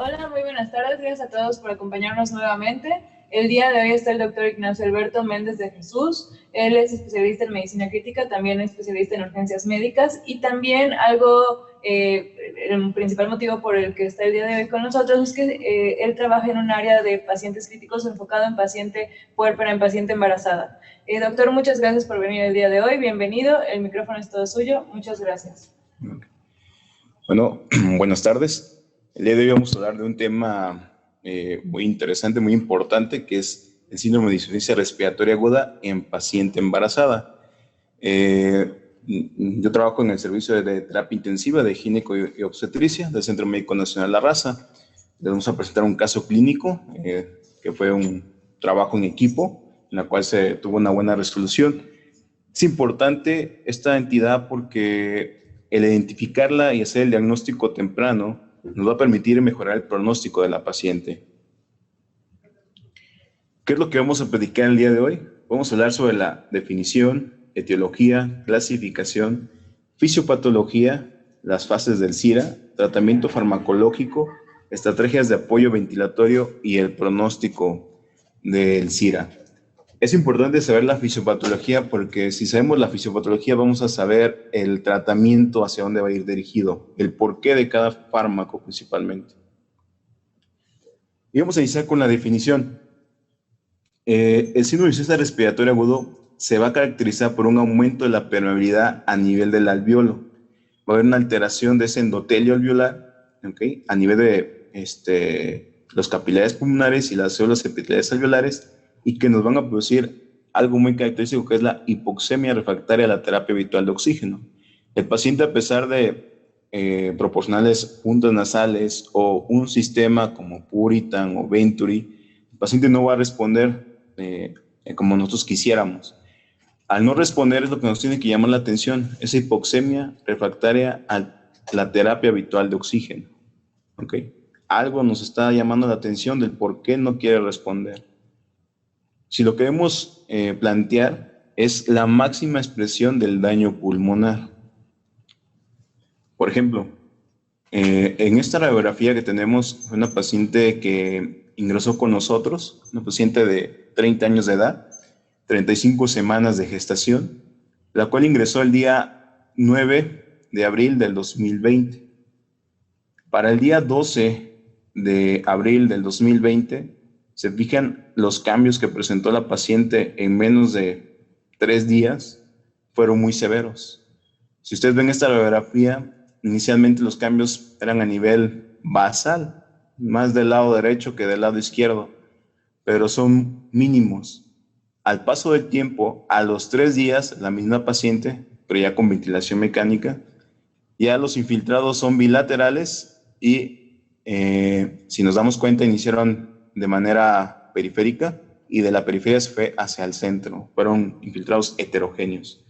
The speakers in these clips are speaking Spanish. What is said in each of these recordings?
Hola, muy buenas tardes. Gracias a todos por acompañarnos nuevamente. El día de hoy está el doctor Ignacio Alberto Méndez de Jesús. Él es especialista en medicina crítica, también es especialista en urgencias médicas y también el principal motivo por el que está el día de hoy con nosotros es que él trabaja en un área de pacientes críticos enfocado en paciente puérpera, en paciente embarazada. Doctor, muchas gracias por venir el día de hoy. Bienvenido. El micrófono es todo suyo. Muchas gracias. Bueno, buenas tardes. El día de hoy vamos a hablar de un tema muy interesante, muy importante, que es el síndrome de insuficiencia respiratoria aguda en paciente embarazada. Yo trabajo en el servicio de terapia intensiva de gineco y obstetricia del Centro Médico Nacional La Raza. Les vamos a presentar un caso clínico que fue un trabajo en equipo, en la cual se tuvo una buena resolución. Es importante esta entidad porque el identificarla y hacer el diagnóstico temprano nos va a permitir mejorar el pronóstico de la paciente. ¿Qué es lo que vamos a platicar el día de hoy? Vamos a hablar sobre la definición, etiología, clasificación, fisiopatología, las fases del SIRA, tratamiento farmacológico, estrategias de apoyo ventilatorio y el pronóstico del SIRA. Es importante saber la fisiopatología porque si sabemos la fisiopatología vamos a saber el tratamiento hacia dónde va a ir dirigido, el porqué de cada fármaco principalmente. Y vamos a iniciar con la definición. El síndrome de insuficiencia respiratoria agudo se va a caracterizar por un aumento de la permeabilidad a nivel del alveolo. Va a haber una alteración de ese endotelio alveolar, ¿okay? A nivel de los capilares pulmonares y las células epiteliales alveolares, y que nos van a producir algo muy característico que es la hipoxemia refractaria a la terapia habitual de oxígeno. El paciente, a pesar de proporcionarles puntas nasales o un sistema como Puritan o Venturi, el paciente no va a responder como nosotros quisiéramos. Al no responder es lo que nos tiene que llamar la atención, esa hipoxemia refractaria a la terapia habitual de oxígeno. ¿Okay? Algo nos está llamando la atención del por qué no quiere responder. Si lo queremos plantear, es la máxima expresión del daño pulmonar. Por ejemplo, en esta radiografía que tenemos, una paciente que ingresó con nosotros, una paciente de 30 años de edad, 35 semanas de gestación, la cual ingresó el día 9 de abril del 2020. Para el día 12 de abril del 2020, se fijan los cambios que presentó la paciente en menos de 3 días, fueron muy severos. Si ustedes ven esta radiografía, inicialmente los cambios eran a nivel basal, más del lado derecho que del lado izquierdo, pero son mínimos. Al paso del tiempo, a los 3 días, la misma paciente, pero ya con ventilación mecánica, ya los infiltrados son bilaterales y si nos damos cuenta iniciaron de manera periférica y de la periferia se fue hacia el centro. Fueron infiltrados heterogéneos.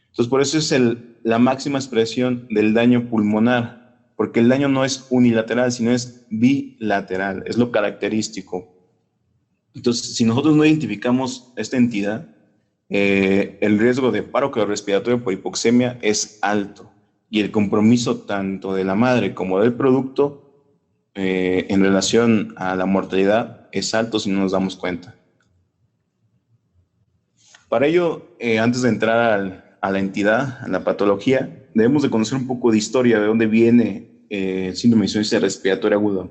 Entonces, por eso es la máxima expresión del daño pulmonar, porque el daño no es unilateral, sino es bilateral, es lo característico. Entonces, si nosotros no identificamos esta entidad, el riesgo de paro cardiorrespiratorio por hipoxemia es alto y el compromiso tanto de la madre como del producto en relación a la mortalidad es alto si no nos damos cuenta. Para ello, antes de entrar a la entidad, a la patología, debemos de conocer un poco de historia de dónde viene el síndrome de insuficiencia respiratoria aguda.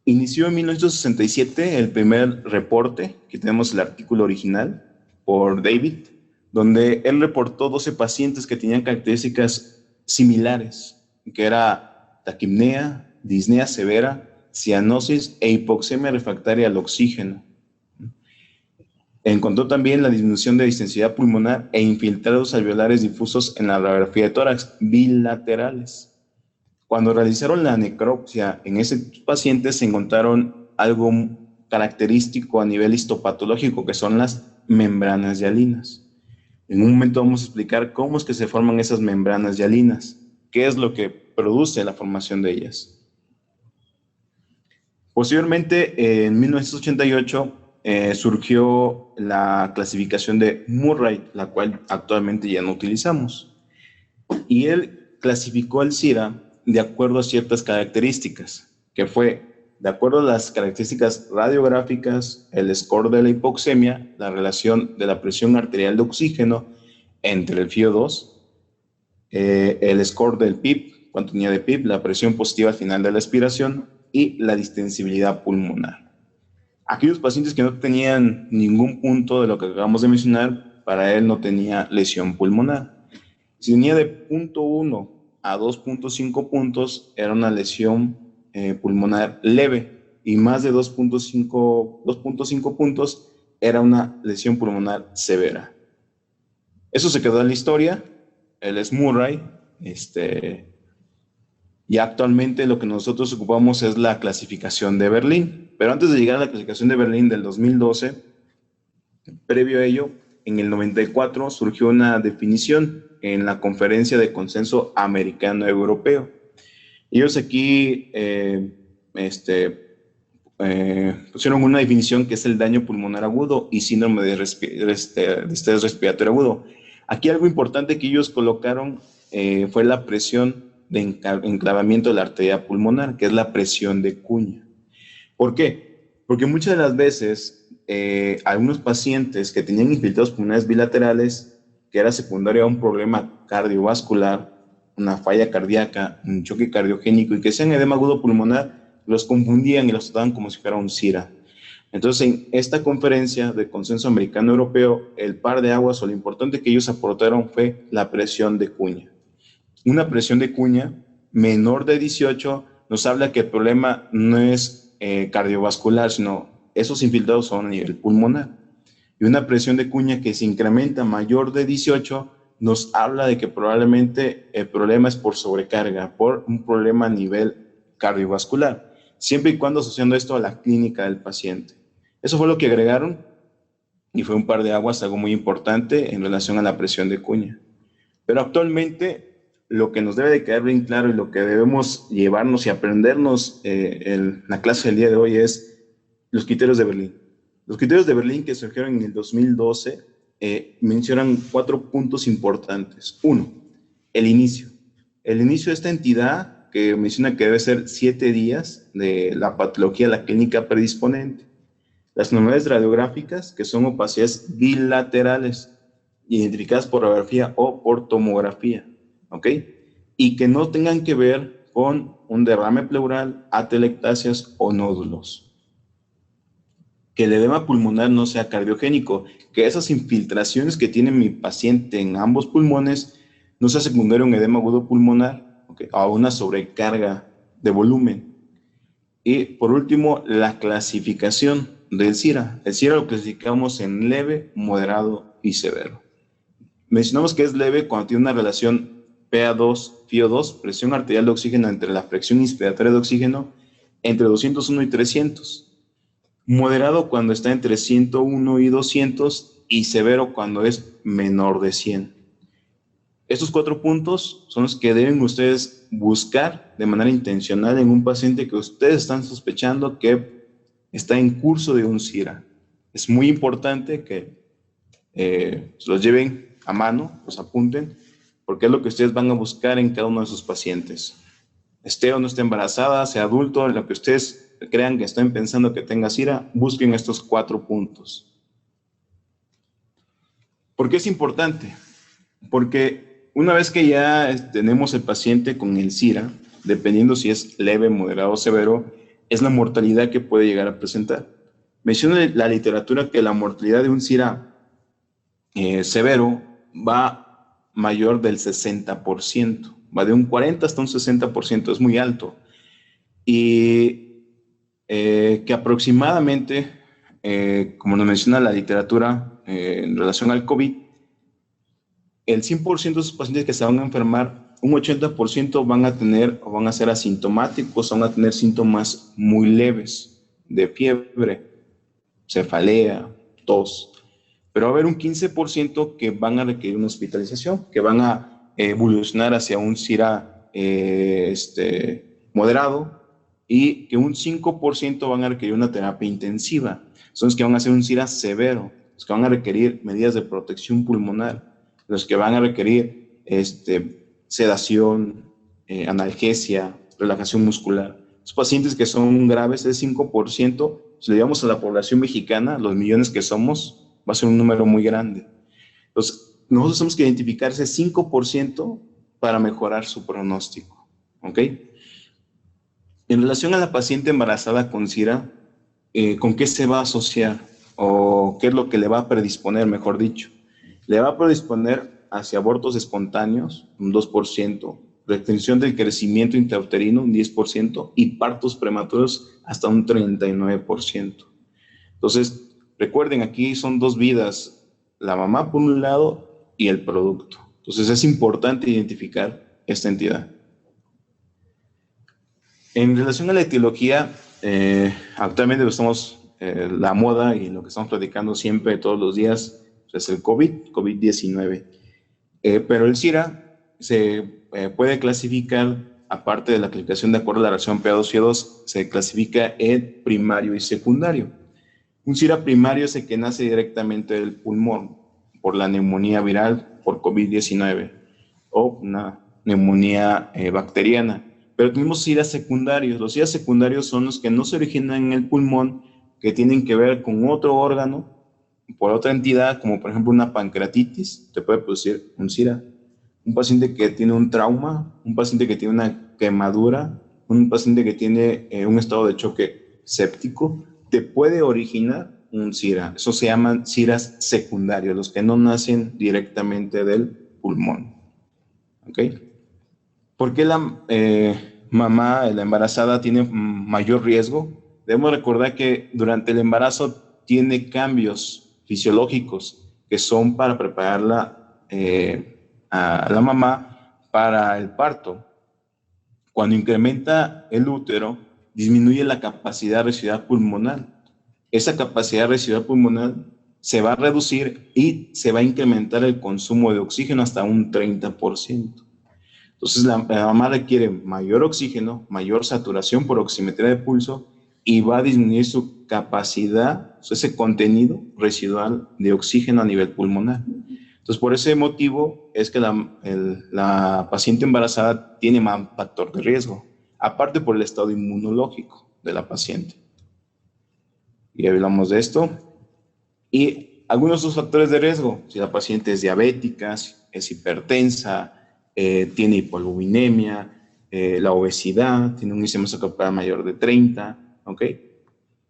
Inició en 1967 el primer reporte, que tenemos el artículo original, por David, donde él reportó 12 pacientes que tenían características similares, que era taquipnea, disnea severa, cianosis e hipoxemia refractaria al oxígeno. Encontró también la disminución de distensidad pulmonar e infiltrados alveolares difusos en la radiografía de tórax bilaterales. Cuando realizaron la necropsia en ese paciente se encontraron algo característico a nivel histopatológico, que son las membranas hialinas. En un momento vamos a explicar cómo es que se forman esas membranas hialinas, qué es lo que produce la formación de ellas. Posteriormente, en 1988, surgió la clasificación de Murray, la cual actualmente ya no utilizamos. Y él clasificó el SIRA de acuerdo a ciertas características. que fue, de acuerdo a las características radiográficas, el score de la hipoxemia, la relación de la presión arterial de oxígeno entre el FiO2, el score del PIB, cuánto tenía de PIB, la presión positiva al final de la expiración y la distensibilidad pulmonar. Aquellos pacientes que no tenían ningún punto de lo que acabamos de mencionar, para él no tenía lesión pulmonar. Si tenía de 0.1 a 2.5 puntos, era una lesión pulmonar leve, y más de 2.5 puntos era una lesión pulmonar severa. Eso se quedó en la historia. Él es Murray. Y actualmente lo que nosotros ocupamos es la clasificación de Berlín. Pero antes de llegar a la clasificación de Berlín del 2012, previo a ello, en el 94 surgió una definición en la Conferencia de Consenso Americano-Europeo. Ellos aquí pusieron una definición que es el daño pulmonar agudo y síndrome de estrés respiratorio agudo. Aquí algo importante que ellos colocaron fue la presión de enclavamiento de la arteria pulmonar, que es la presión de cuña. ¿Por qué? Porque muchas de las veces algunos pacientes que tenían infiltrados pulmonares bilaterales, que era secundario a un problema cardiovascular, una falla cardíaca, un choque cardiogénico y que sean edema agudo pulmonar, los confundían y los trataban como si fuera un SIRA. Entonces, en esta conferencia de consenso americano-europeo, el par de aguas o lo importante que ellos aportaron fue la presión de cuña. Una presión de cuña menor de 18 nos habla que el problema no es cardiovascular, sino esos infiltrados son a nivel pulmonar. Y una presión de cuña que se incrementa mayor de 18 nos habla de que probablemente el problema es por sobrecarga, por un problema a nivel cardiovascular, siempre y cuando asociando esto a la clínica del paciente. Eso fue lo que agregaron y fue un par de aguas, algo muy importante en relación a la presión de cuña. Pero actualmente lo que nos debe de quedar bien claro y lo que debemos llevarnos y aprendernos en la clase del día de hoy es los criterios de Berlín. Los criterios de Berlín que surgieron en el 2012 mencionan 4 puntos importantes. 1, el inicio. El inicio de esta entidad que menciona que debe ser 7 días de la patología, la clínica predisponente. Las anomalias radiográficas, que son opacidades bilaterales, identificadas por radiografía o por tomografía, ¿ok? Y que no tengan que ver con un derrame pleural, atelectasias o nódulos. Que el edema pulmonar no sea cardiogénico, que esas infiltraciones que tiene mi paciente en ambos pulmones no sea secundario a un edema agudo pulmonar, ¿okay? A una sobrecarga de volumen. Y por último, la clasificación del SIRA. El SIRA lo clasificamos en leve, moderado y severo. Mencionamos que es leve cuando tiene una relación PA2, FiO2, presión arterial de oxígeno entre la fracción inspiratoria de oxígeno, entre 201 y 300. Moderado cuando está entre 101 y 200 y severo cuando es menor de 100. Estos 4 puntos son los que deben ustedes buscar de manera intencional en un paciente que ustedes están sospechando que está en curso de un SIRA. Es muy importante que se los lleven a mano, los apunten, porque es lo que ustedes van a buscar en cada uno de sus pacientes. Esté o no esté embarazada, sea adulto, lo que ustedes crean que estén pensando que tenga SIRA, busquen estos 4 puntos. ¿Por qué es importante? Porque una vez que ya tenemos el paciente con el SIRA, dependiendo si es leve, moderado o severo, es la mortalidad que puede llegar a presentar. Menciona la literatura que la mortalidad de un SIRA severo va mayor del 60%, va de un 40 hasta un 60%, es muy alto. Y que aproximadamente, como nos menciona la literatura en relación al COVID, el 100% de esos pacientes que se van a enfermar, un 80% van a tener o van a ser asintomáticos, van a tener síntomas muy leves de fiebre, cefalea, tos. Pero va a haber un 15% que van a requerir una hospitalización, que van a evolucionar hacia un SIRA moderado, y que un 5% van a requerir una terapia intensiva. Son los que van a hacer un SIRA severo, los que van a requerir medidas de protección pulmonar, los que van a requerir sedación, analgesia, relajación muscular. Los pacientes que son graves es 5%. Si le llevamos a la población mexicana, los millones que somos, va a ser un número muy grande. Entonces, nosotros tenemos que identificar ese 5% para mejorar su pronóstico, ¿ok? En relación a la paciente embarazada con SIRA, ¿con qué se va a asociar? ¿O qué es lo que le va a predisponer, mejor dicho? Le va a predisponer hacia abortos espontáneos, un 2%, retención del crecimiento intrauterino, un 10%, y partos prematuros hasta un 39%. Entonces, recuerden, aquí son dos vidas, la mamá por un lado y el producto. Entonces, es importante identificar esta entidad. En relación a la etiología, actualmente estamos, la moda y lo que estamos platicando siempre todos los días es el COVID-19. Pero el SIRA se puede clasificar, aparte de la clasificación de acuerdo a la reacción PA2-FIA2, se clasifica en primario y secundario. Un SIRA primario es el que nace directamente del pulmón por la neumonía viral por COVID-19 o una neumonía bacteriana. Pero tenemos SIRA secundarios. Los SIRA secundarios son los que no se originan en el pulmón, que tienen que ver con otro órgano, por otra entidad, como por ejemplo una pancreatitis, te puede producir un SIRA. Un paciente que tiene un trauma, un paciente que tiene una quemadura, un paciente que tiene un estado de choque séptico, te puede originar un SIRA. Eso se llaman SIRAs secundarios, los que no nacen directamente del pulmón. ¿Ok? ¿Por qué la mamá, la embarazada, tiene mayor riesgo? Debemos recordar que durante el embarazo tiene cambios fisiológicos que son para prepararla a la mamá para el parto. Cuando incrementa el útero, disminuye la capacidad residual pulmonar. Esa capacidad residual pulmonar se va a reducir y se va a incrementar el consumo de oxígeno hasta un 30%. Entonces la mamá requiere mayor oxígeno, mayor saturación por oximetría de pulso y va a disminuir su capacidad, ese contenido residual de oxígeno a nivel pulmonar. Entonces, por ese motivo es que la paciente embarazada tiene más factor de riesgo, aparte por el estado inmunológico de la paciente. Y hablamos de esto. Y algunos de los factores de riesgo, si la paciente es diabética, es hipertensa, tiene hipoglucemia, la obesidad, tiene un índice de masa corporal mayor de 30, ¿ok?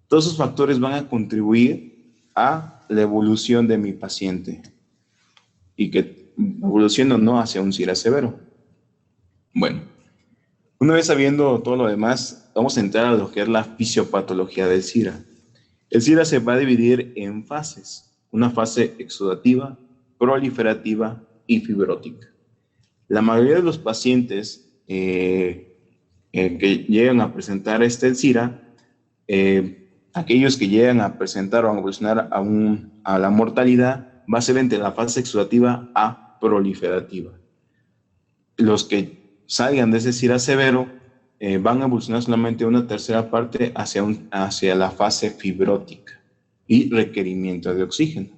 Todos esos factores van a contribuir a la evolución de mi paciente y que evolucione o no hacia un SIRA severo. Bueno, una vez sabiendo todo lo demás, vamos a entrar a lo que es la fisiopatología del SIRA. El SIRA se va a dividir en fases, una fase exudativa, proliferativa y fibrótica. La mayoría de los pacientes que llegan a presentar el SIRA, aquellos que llegan a presentar o a evolucionar a la mortalidad, va a ser entre la fase exudativa a proliferativa. Los que salgan de ese SIRA severo van a evolucionar solamente una tercera parte hacia la fase fibrótica y requerimiento de oxígeno.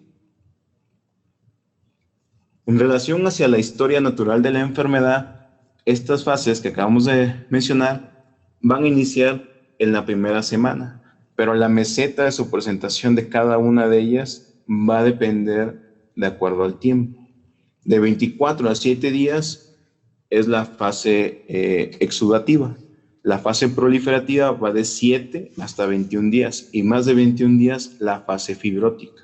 En relación hacia la historia natural de la enfermedad, estas fases que acabamos de mencionar van a iniciar en la primera semana, pero la meseta de su presentación de cada una de ellas va a depender de acuerdo al tiempo. De 24 a 7 días es la fase exudativa. La fase proliferativa va de 7 hasta 21 días y más de 21 días la fase fibrótica.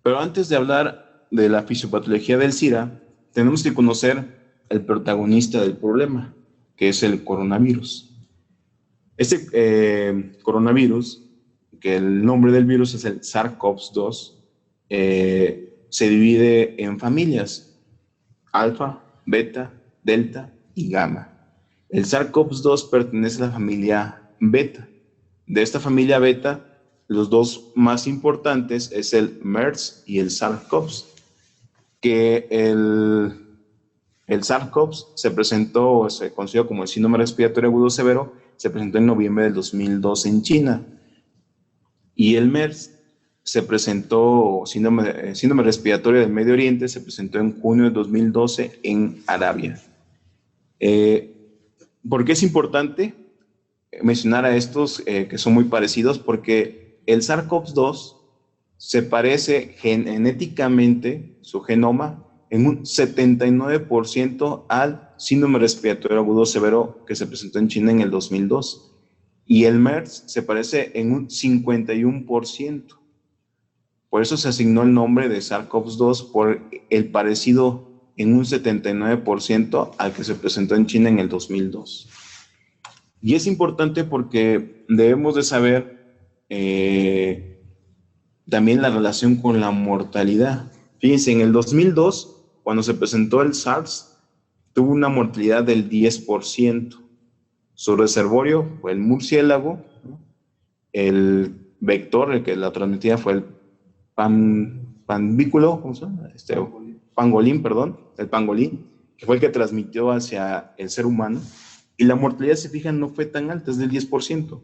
Pero antes de hablar de la fisiopatología del SIRA, tenemos que conocer el protagonista del problema, que es el coronavirus. Este coronavirus, que el nombre del virus es el SARS-CoV-2, se divide en familias, alfa, beta, delta y gamma. El SARS-CoV-2 pertenece a la familia beta. De esta familia beta, los dos más importantes es el MERS y el SARS-CoV, que el SARS-CoV se presentó, o se conoció como el síndrome respiratorio agudo severo, se presentó en noviembre del 2002 en China. Y el MERS se presentó, síndrome respiratorio del Medio Oriente, se presentó en junio de 2012 en Arabia. ¿Por qué es importante mencionar a estos que son muy parecidos? Porque el SARS-CoV-2 se parece genéticamente, su genoma, en un 79% al síndrome respiratorio agudo severo que se presentó en China en el 2002. Y el MERS se parece en un 51%. Por eso se asignó el nombre de SARS-CoV-2 por el parecido en un 79% al que se presentó en China en el 2002. Y es importante porque debemos de saber también la relación con la mortalidad. Fíjense, en el 2002, cuando se presentó el SARS, tuvo una mortalidad del 10%. Su reservorio fue el murciélago, ¿no? El vector, el que la transmitía fue el panvículo, ¿cómo se llama? Pangolín, perdón, el pangolín, que fue el que transmitió hacia el ser humano. Y la mortalidad, se fijan, no fue tan alta, es del 10%.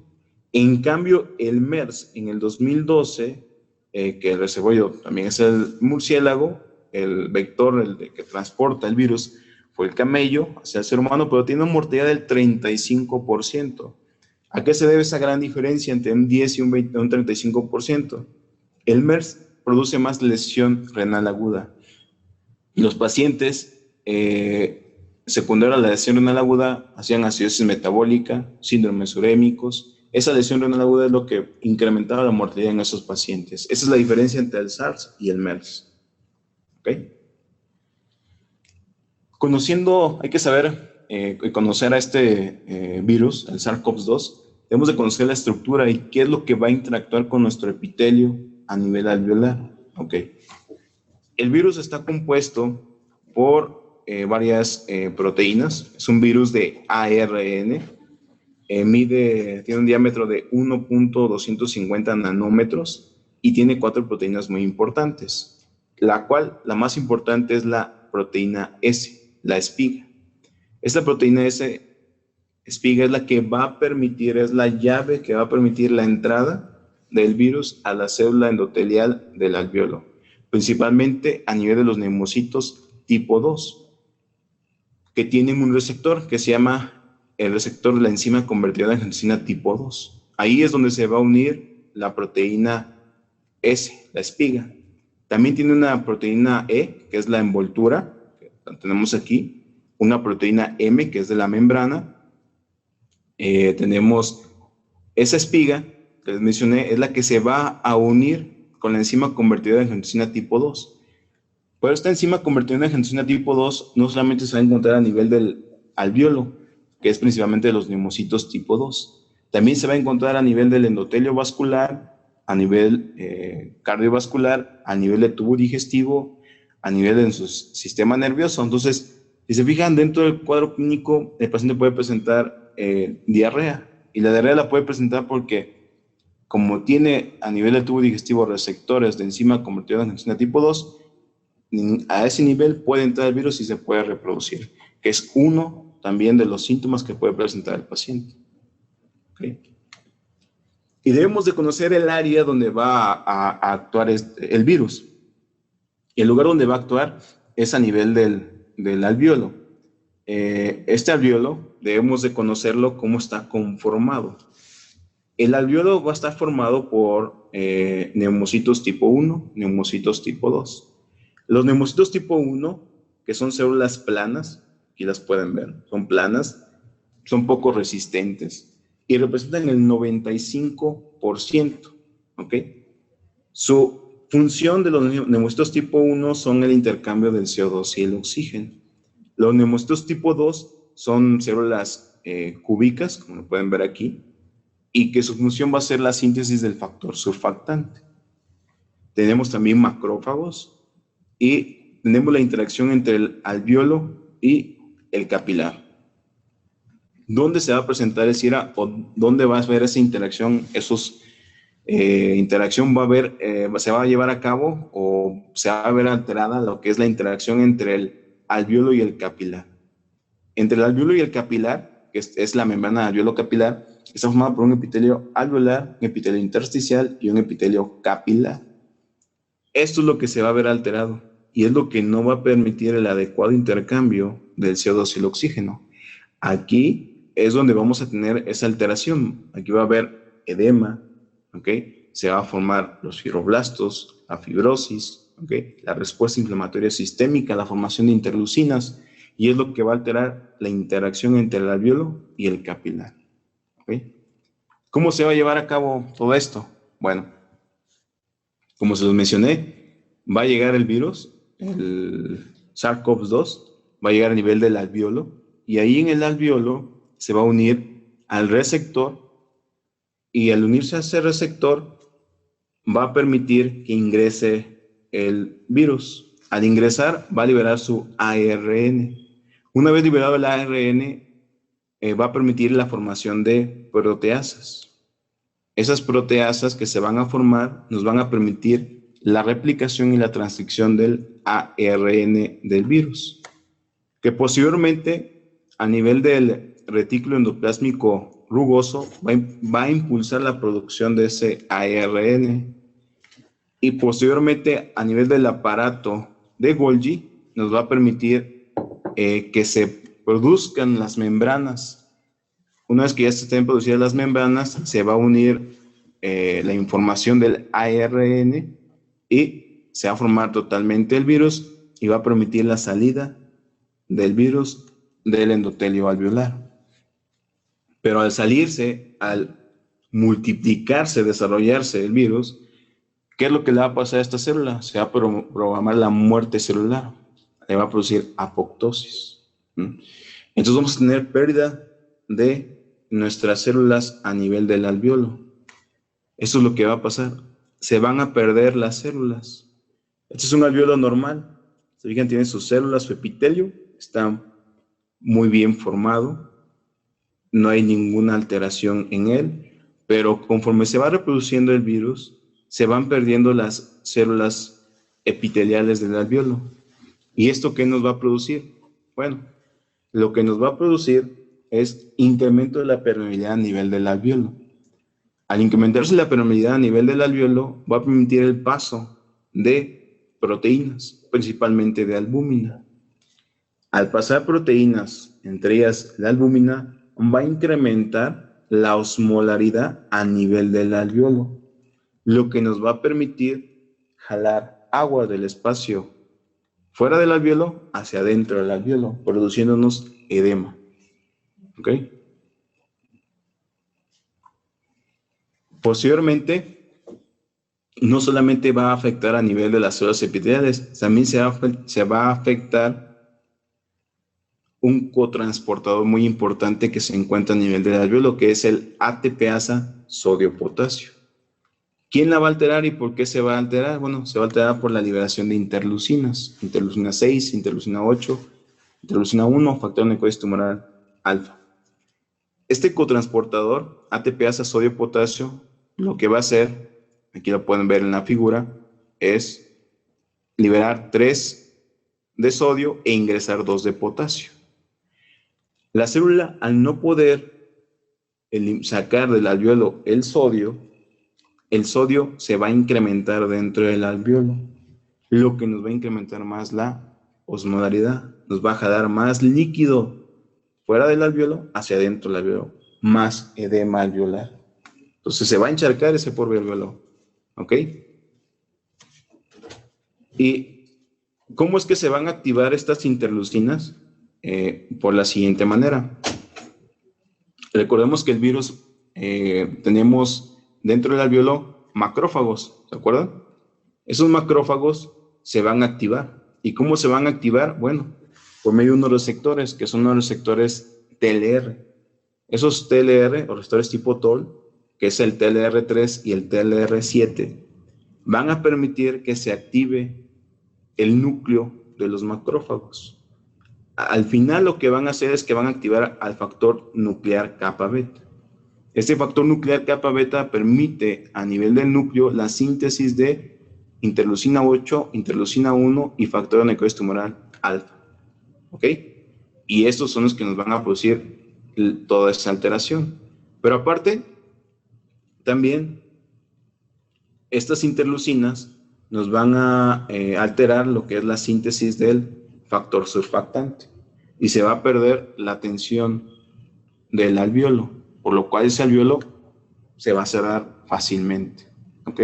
En cambio, el MERS en el 2012, que el reservorio también es el murciélago, el vector, el que transporta el virus, fue el camello hacia el ser humano, pero tiene una mortalidad del 35%. ¿A qué se debe esa gran diferencia entre un 10 y un 35%? El MERS produce más lesión renal aguda. Y los pacientes secundarios a la lesión renal aguda hacían acidosis metabólica, síndromes urémicos. Esa lesión renal aguda es lo que incrementaba la mortalidad en esos pacientes. Esa es la diferencia entre el SARS y el MERS. ¿Okay? Hay que saber y conocer a este virus, el SARS-CoV-2, debemos de conocer la estructura y qué es lo que va a interactuar con nuestro epitelio a nivel alveolar. Okay. El virus está compuesto por varias proteínas. Es un virus de ARN. Tiene un diámetro de 1.250 nanómetros y tiene 4 proteínas muy importantes, la más importante es la proteína S, la espiga. Esta proteína S, espiga, es la que va a permitir, es la llave que va a permitir la entrada del virus a la célula endotelial del alveolo, principalmente a nivel de los neumocitos tipo 2, que tienen un receptor que se llama el receptor de la enzima convertidora en angiotensina tipo 2. Ahí es donde se va a unir la proteína S, la espiga. También tiene una proteína E, que es la envoltura, que la tenemos aquí, una proteína M, que es de la membrana. Tenemos esa espiga, que les mencioné, es la que se va a unir con la enzima convertidora en angiotensina tipo 2. Pero esta enzima convertidora en angiotensina tipo 2 no solamente se va a encontrar a nivel del alveolo, que es principalmente de los neumocitos tipo 2. También se va a encontrar a nivel del endotelio vascular, a nivel cardiovascular, a nivel de tubo digestivo, a nivel de su sistema nervioso. Entonces, si se fijan, dentro del cuadro clínico, el paciente puede presentar diarrea. Y la diarrea la puede presentar porque, como tiene a nivel del tubo digestivo receptores de enzima convertida en angiotensina tipo 2, a ese nivel puede entrar el virus y se puede reproducir, que es uno también de los síntomas que puede presentar el paciente. ¿Okay? Y debemos de conocer el área donde va a actuar el virus. Y el lugar donde va a actuar es a nivel del alveolo. Este alveolo debemos de conocerlo cómo está conformado. El alveolo va a estar formado por neumocitos tipo 1, neumocitos tipo 2. Los neumocitos tipo 1, que son células planas, aquí las pueden ver, son planas, son poco resistentes y representan el 95%, ¿ok? Su función de los neumocitos tipo 1 son el intercambio del CO2 y el oxígeno. Los neumocitos tipo 2 son células cúbicas, como lo pueden ver aquí, y que su función va a ser la síntesis del factor surfactante. Tenemos también macrófagos y tenemos la interacción entre el alveolo y el capilar. ¿Dónde se va a presentar esa IRA o dónde va a haber esa interacción? Interacción se va a llevar a cabo o se va a ver alterada lo que es la interacción entre el alveolo y el capilar. Entre el alveolo y el capilar, que es la membrana alveolo capilar, está formada por un epitelio alveolar, un epitelio intersticial y un epitelio capilar. Esto es lo que se va a ver alterado y es lo que no va a permitir el adecuado intercambio del CO2 y el oxígeno. Aquí es donde vamos a tener esa alteración. Aquí va a haber edema, ¿ok? Se va a formar los fibroblastos, la fibrosis, ¿ok? La respuesta inflamatoria sistémica, la formación de interleucinas, y es lo que va a alterar la interacción entre el alvéolo y el capilar, ¿ok? ¿Cómo se va a llevar a cabo todo esto? Bueno, como se los mencioné, va a llegar el virus, el SARS-CoV-2, va a llegar a nivel del alvéolo, y ahí en el alvéolo se va a unir al receptor, y al unirse a ese receptor va a permitir que ingrese el virus. Al ingresar va a liberar su ARN. Una vez liberado el ARN, va a permitir la formación de proteasas. Esas proteasas que se van a formar nos van a permitir la replicación y la transcripción del ARN del virus, que posteriormente a nivel del retículo endoplásmico rugoso va a impulsar la producción de ese ARN, y posteriormente a nivel del aparato de Golgi nos va a permitir que se produzcan las membranas. Una vez que ya se estén producidas las membranas, se va a unir la información del ARN y se va a formar totalmente el virus y va a permitir la salida del virus del endotelio alveolar. Pero al salirse, al multiplicarse, desarrollarse el virus, ¿qué es lo que le va a pasar a esta célula? Se va a programar la muerte celular, le va a producir apoptosis. Entonces vamos a tener pérdida de nuestras células a nivel del alvéolo. Eso es lo que va a pasar. Se van a perder las células. Este es un alvéolo normal. Se fijan, tiene sus células, su epitelio, está muy bien formado. No hay ninguna alteración en él, pero conforme se va reproduciendo el virus, se van perdiendo las células epiteliales del alvéolo. ¿Y esto qué nos va a producir? Bueno, lo que nos va a producir es incremento de la permeabilidad a nivel del alvéolo. Al incrementarse la permeabilidad a nivel del alvéolo, va a permitir el paso de proteínas, principalmente de albúmina. Al pasar proteínas, entre ellas la albúmina, va a incrementar la osmolaridad a nivel del alvéolo, lo que nos va a permitir jalar agua del espacio fuera del alvéolo hacia adentro del alvéolo, produciéndonos edema. ¿Ok? Posteriormente, no solamente va a afectar a nivel de las células epiteliales, también se va a afectar un cotransportador muy importante que se encuentra a nivel del alvéolo, que es el ATPasa sodio-potasio. ¿Quién la va a alterar y por qué se va a alterar? Bueno, se va a alterar por la liberación de interleucinas, interleucina 6, interleucina 8, interleucina 1, factor necrosis tumoral alfa. Este cotransportador, ATPasa sodio-potasio, lo que va a hacer, aquí lo pueden ver en la figura, es liberar 3 de sodio e ingresar 2 de potasio. La célula, al no poder sacar del alvéolo el sodio se va a incrementar dentro del alvéolo, lo que nos va a incrementar más la osmolaridad, nos va a jalar más líquido fuera del alvéolo hacia adentro del alvéolo, más edema alveolar. Entonces se va a encharcar ese pobre alvéolo, ¿ok? ¿Y cómo es que se van a activar estas interleucinas? Por la siguiente manera. Recordemos que el virus, tenemos dentro del alvéolo macrófagos, ¿se acuerdan? Esos macrófagos se van a activar. ¿Y cómo se van a activar? Bueno, por medio de unos receptores, que son unos receptores TLR. Esos TLR, o receptores tipo TOL, que es el TLR3 y el TLR7, van a permitir que se active el núcleo de los macrófagos. Al final lo que van a hacer es que van a activar al factor nuclear kappa beta. Este factor nuclear kappa beta permite a nivel del núcleo la síntesis de interleucina 8, interleucina 1 y factor de necrosis tumoral alfa. ¿Ok? Y estos son los que nos van a producir toda esta alteración. Pero aparte, también estas interleucinas nos van a alterar lo que es la síntesis del factor surfactante y se va a perder la tensión del alveolo, por lo cual ese alveolo se va a cerrar fácilmente, ¿ok?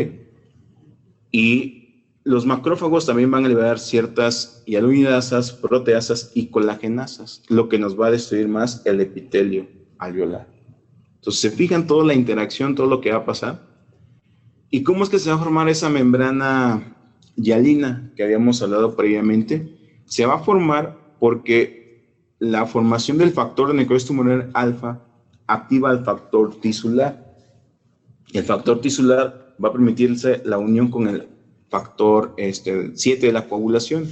Y los macrófagos también van a liberar ciertas hialuronidasas, proteasas y colagenasas, lo que nos va a destruir más el epitelio alveolar. Entonces, se fijan toda la interacción, todo lo que va a pasar. ¿Y cómo es que se va a formar esa membrana hialina que habíamos hablado previamente? Se va a formar porque la formación del factor de necrosis tumoral alfa activa el factor tisular. El factor tisular va a permitirse la unión con el factor 7 de la coagulación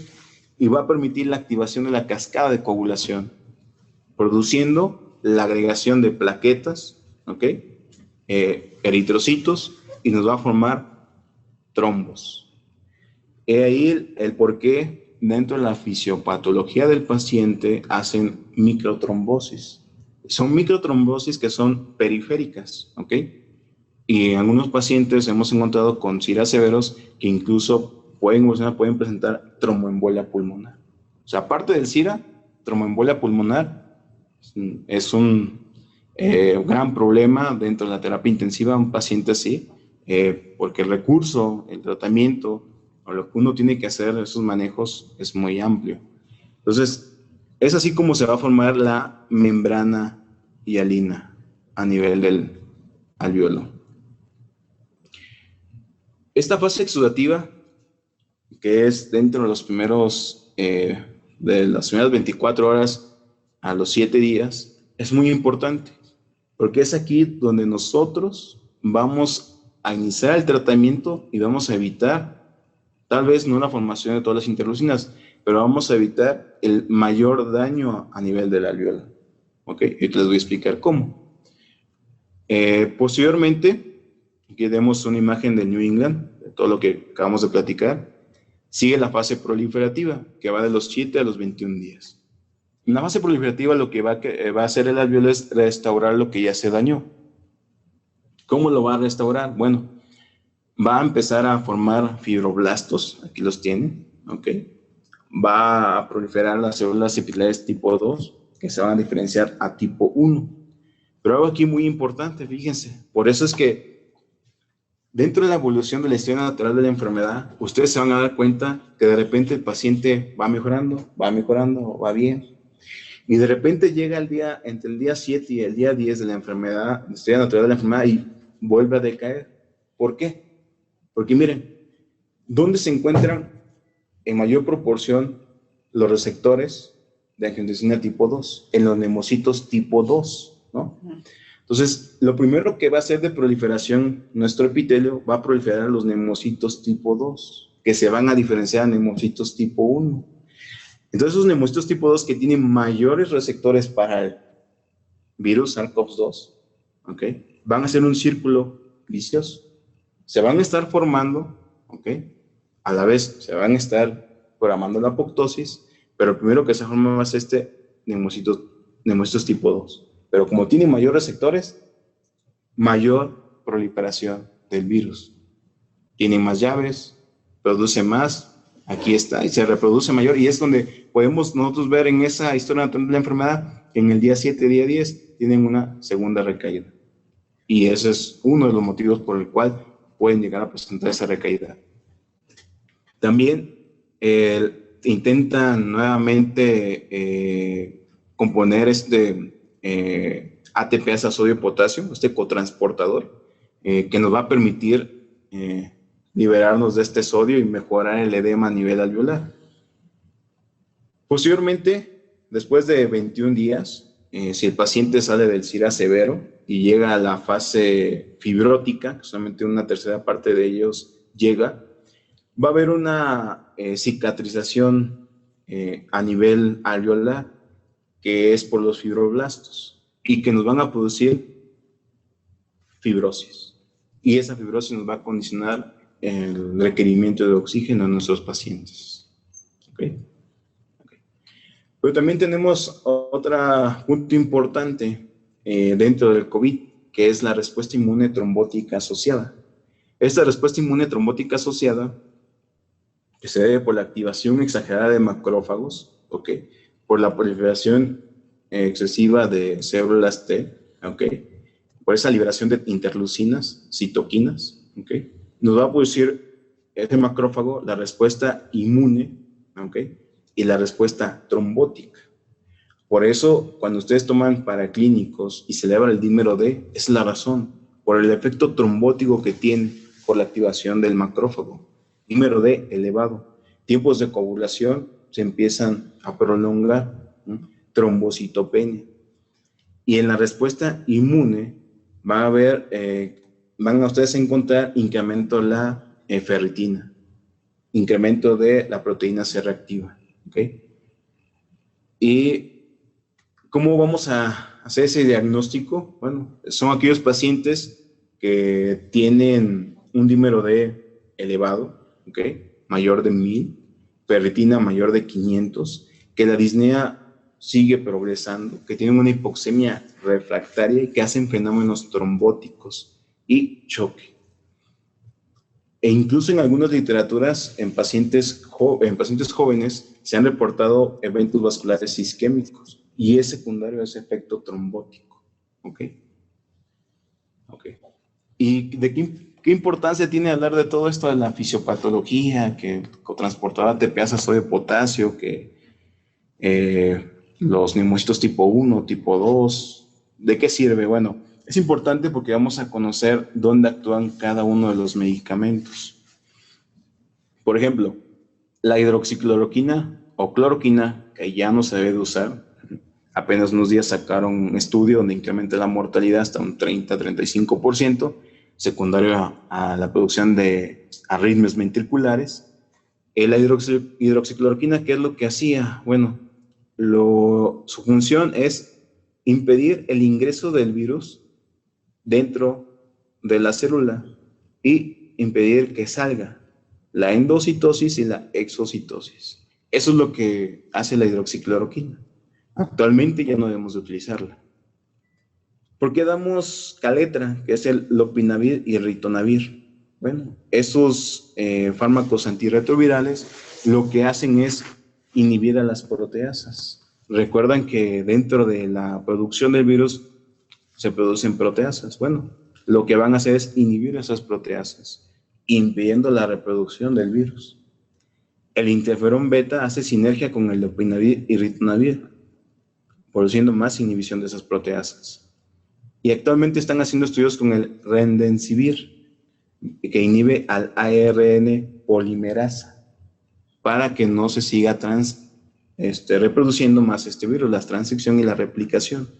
y va a permitir la activación de la cascada de coagulación, produciendo la agregación de plaquetas, ¿ok? Eritrocitos, y nos va a formar trombos. He ahí el por qué dentro de la fisiopatología del paciente hacen microtrombosis. Son microtrombosis que son periféricas, ¿ok? Y en algunos pacientes hemos encontrado con SIRA severos que incluso pueden presentar tromboembolia pulmonar. O sea, aparte del SIRA, tromboembolia pulmonar es un gran problema dentro de la terapia intensiva, un paciente así, porque el recurso, el tratamiento, o lo que uno tiene que hacer, esos manejos, es muy amplio. Entonces, es así como se va a formar la membrana hialina a nivel del alveolo. Esta fase exudativa, que es dentro de los primeros, de las primeras 24 horas a los 7 días, es muy importante, porque es aquí donde nosotros vamos a iniciar el tratamiento y vamos a evitar, tal vez no la formación de todas las interleucinas, pero vamos a evitar el mayor daño a nivel del alveolo. ¿Ok? Y les voy a explicar cómo. Posteriormente, aquí vemos una imagen de New England, de todo lo que acabamos de platicar. Sigue la fase proliferativa, que va de los 7 a los 21 días. En la fase proliferativa lo que va a hacer el alveolo es restaurar lo que ya se dañó. ¿Cómo lo va a restaurar? Bueno, va a empezar a formar fibroblastos, aquí los tiene, ¿ok? Va a proliferar las células epiteliales tipo 2, que se van a diferenciar a tipo 1. Pero algo aquí muy importante, fíjense, por eso es que dentro de la evolución de la historia natural de la enfermedad, ustedes se van a dar cuenta que de repente el paciente va mejorando, va bien, y de repente llega el día, entre el día 7 y el día 10 de la enfermedad, la historia natural de la enfermedad, y vuelve a decaer. ¿Por qué? Porque miren, ¿dónde se encuentran en mayor proporción los receptores de angiotensina tipo 2? En los nemocitos tipo 2, ¿no? Entonces, lo primero que va a hacer de proliferación nuestro epitelio va a proliferar los nemocitos tipo 2, que se van a diferenciar a nemocitos tipo 1. Entonces, esos nemocitos tipo 2 que tienen mayores receptores para el virus SARS-CoV-2, ¿ok? Van a hacer un círculo vicioso. Se van a estar formando, ¿ok? A la vez se van a estar programando la apoptosis, pero primero que se forma más nemocitos tipo 2. Pero como tiene mayores receptores, mayor proliferación del virus. Tiene más llaves, produce más, aquí está, y se reproduce mayor, y es donde podemos nosotros ver en esa historia natural de la enfermedad, que en el día 7, día 10, tienen una segunda recaída. Y ese es uno de los motivos por el cual pueden llegar a presentar esa recaída. También intentan nuevamente componer ATPase a sodio y potasio, este cotransportador, que nos va a permitir liberarnos de este sodio y mejorar el edema a nivel alveolar. Posteriormente, después de 21 días, si el paciente sale del SIRA severo y llega a la fase fibrótica, que solamente una tercera parte de ellos llega, va a haber una cicatrización a nivel alveolar, que es por los fibroblastos, y que nos van a producir fibrosis. Y esa fibrosis nos va a condicionar el requerimiento de oxígeno en nuestros pacientes. ¿Okay? Pero también tenemos otro punto importante dentro del COVID, que es la respuesta inmune trombótica asociada. Esta respuesta inmune trombótica asociada, que se debe por la activación exagerada de macrófagos, ¿okay? Por la proliferación excesiva de células T, ¿ok? Por esa liberación de interleucinas, citoquinas, ¿ok? Nos va a producir ese macrófago la respuesta inmune, ¿ok? Y la respuesta trombótica. Por eso, cuando ustedes toman paraclínicos y se eleva el dímero D, es la razón, por el efecto trombótico que tiene por la activación del macrófago. Dímero D elevado. Tiempos de coagulación se empiezan a prolongar, ¿no? Trombocitopenia. Y en la respuesta inmune van a ustedes encontrar incremento de la ferritina, incremento de la proteína C reactiva, ¿ok? Y ¿cómo vamos a hacer ese diagnóstico? Bueno, son aquellos pacientes que tienen un dímero D elevado, ¿ok? Mayor de 1000, ferritina mayor de 500, que la disnea sigue progresando, que tienen una hipoxemia refractaria y que hacen fenómenos trombóticos y choque. E incluso en algunas literaturas, en pacientes jóvenes, se han reportado eventos vasculares isquémicos y es secundario a ese efecto trombótico. ¿Ok? Ok. ¿Y de qué importancia tiene hablar de todo esto de la fisiopatología, que cotransportadora ATP, sodio de potasio, que los neumocitos tipo 1, tipo 2? ¿De qué sirve? Bueno, es importante porque vamos a conocer dónde actúan cada uno de los medicamentos. Por ejemplo, la hidroxicloroquina o cloroquina, que ya no se debe de usar. Apenas unos días sacaron un estudio donde incrementa la mortalidad hasta un 30-35%, secundario a la producción de arritmias ventriculares. La hidroxicloroquina, ¿qué es lo que hacía? Bueno, su función es impedir el ingreso del virus dentro de la célula y impedir que salga la endocitosis y la exocitosis. Eso es lo que hace la hidroxicloroquina. Actualmente ya no debemos de utilizarla. ¿Por qué damos caletra, que es el lopinavir y ritonavir? Bueno, esos fármacos antirretrovirales lo que hacen es inhibir a las proteasas. Recuerdan que dentro de la producción del virus se producen proteasas. Bueno, lo que van a hacer es inhibir esas proteasas, impidiendo la reproducción del virus. El interferón beta hace sinergia con el lopinavir y ritonavir, produciendo más inhibición de esas proteasas. Y actualmente están haciendo estudios con el remdesivir, que inhibe al ARN polimerasa, para que no se siga reproduciendo más este virus, la transcripción y la replicación.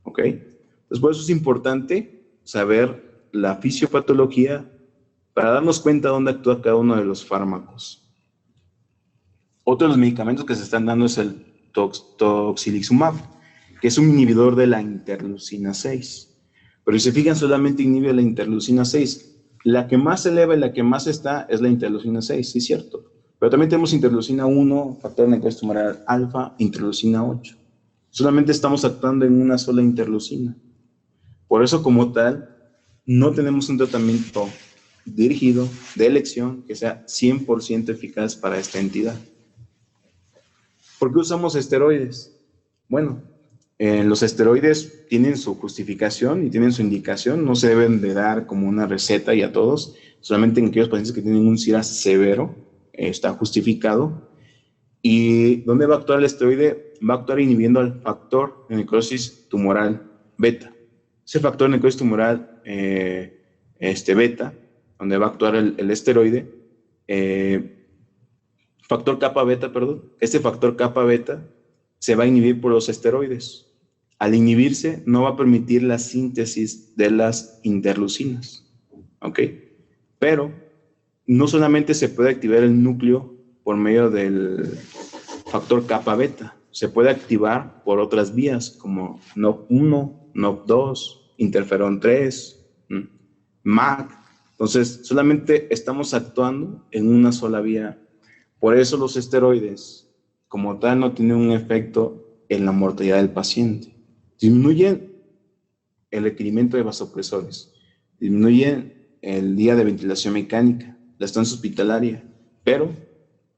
¿Ok? Entonces, por eso es importante saber la fisiopatología para darnos cuenta de dónde actúa cada uno de los fármacos. Otro de los medicamentos que se están dando es el tocilizumab, que es un inhibidor de la interleucina 6. Pero si se fijan, solamente inhibe la interleucina 6. La que más se eleva y la que más está es la interleucina 6, sí es cierto. Pero también tenemos interleucina 1, factor de necrosis tumoral alfa, interleucina 8. Solamente estamos actuando en una sola interleucina. Por eso, como tal, no tenemos un tratamiento dirigido, de elección, que sea 100% eficaz para esta entidad. ¿Por qué usamos esteroides? Bueno, los esteroides tienen su justificación y tienen su indicación, no se deben de dar como una receta y a todos, solamente en aquellos pacientes que tienen un SIRA severo, está justificado. ¿Y dónde va a actuar el esteroide? Va a actuar inhibiendo al factor de necrosis tumoral beta. Ese factor de necrosis tumoral beta, donde va a actuar el esteroide, factor kappa beta, perdón, este factor kappa beta se va a inhibir por los esteroides. Al inhibirse, no va a permitir la síntesis de las interleucinas. ¿Ok? Pero no solamente se puede activar el núcleo por medio del factor kappa beta, se puede activar por otras vías como NOP1, NOP2, interferón 3, MAC. Entonces, solamente estamos actuando en una sola vía. Por eso los esteroides, como tal, no tienen un efecto en la mortalidad del paciente. Disminuyen el requerimiento de vasopresores, disminuyen el día de ventilación mecánica, la estancia hospitalaria, pero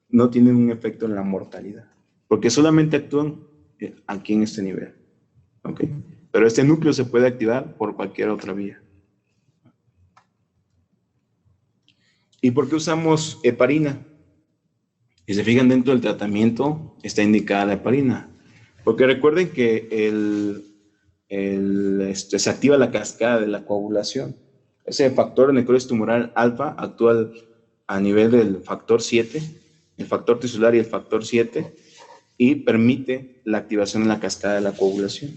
no tienen un efecto en la mortalidad, porque solamente actúan aquí en este nivel. ¿ok? Pero este núcleo se puede activar por cualquier otra vía. ¿Y por qué usamos heparina? Si se fijan, dentro del tratamiento está indicada la heparina. Porque recuerden que se activa la cascada de la coagulación. Ese factor de necrosis tumoral alfa actúa a nivel del factor 7, el factor tisular y el factor 7, y permite la activación de la cascada de la coagulación.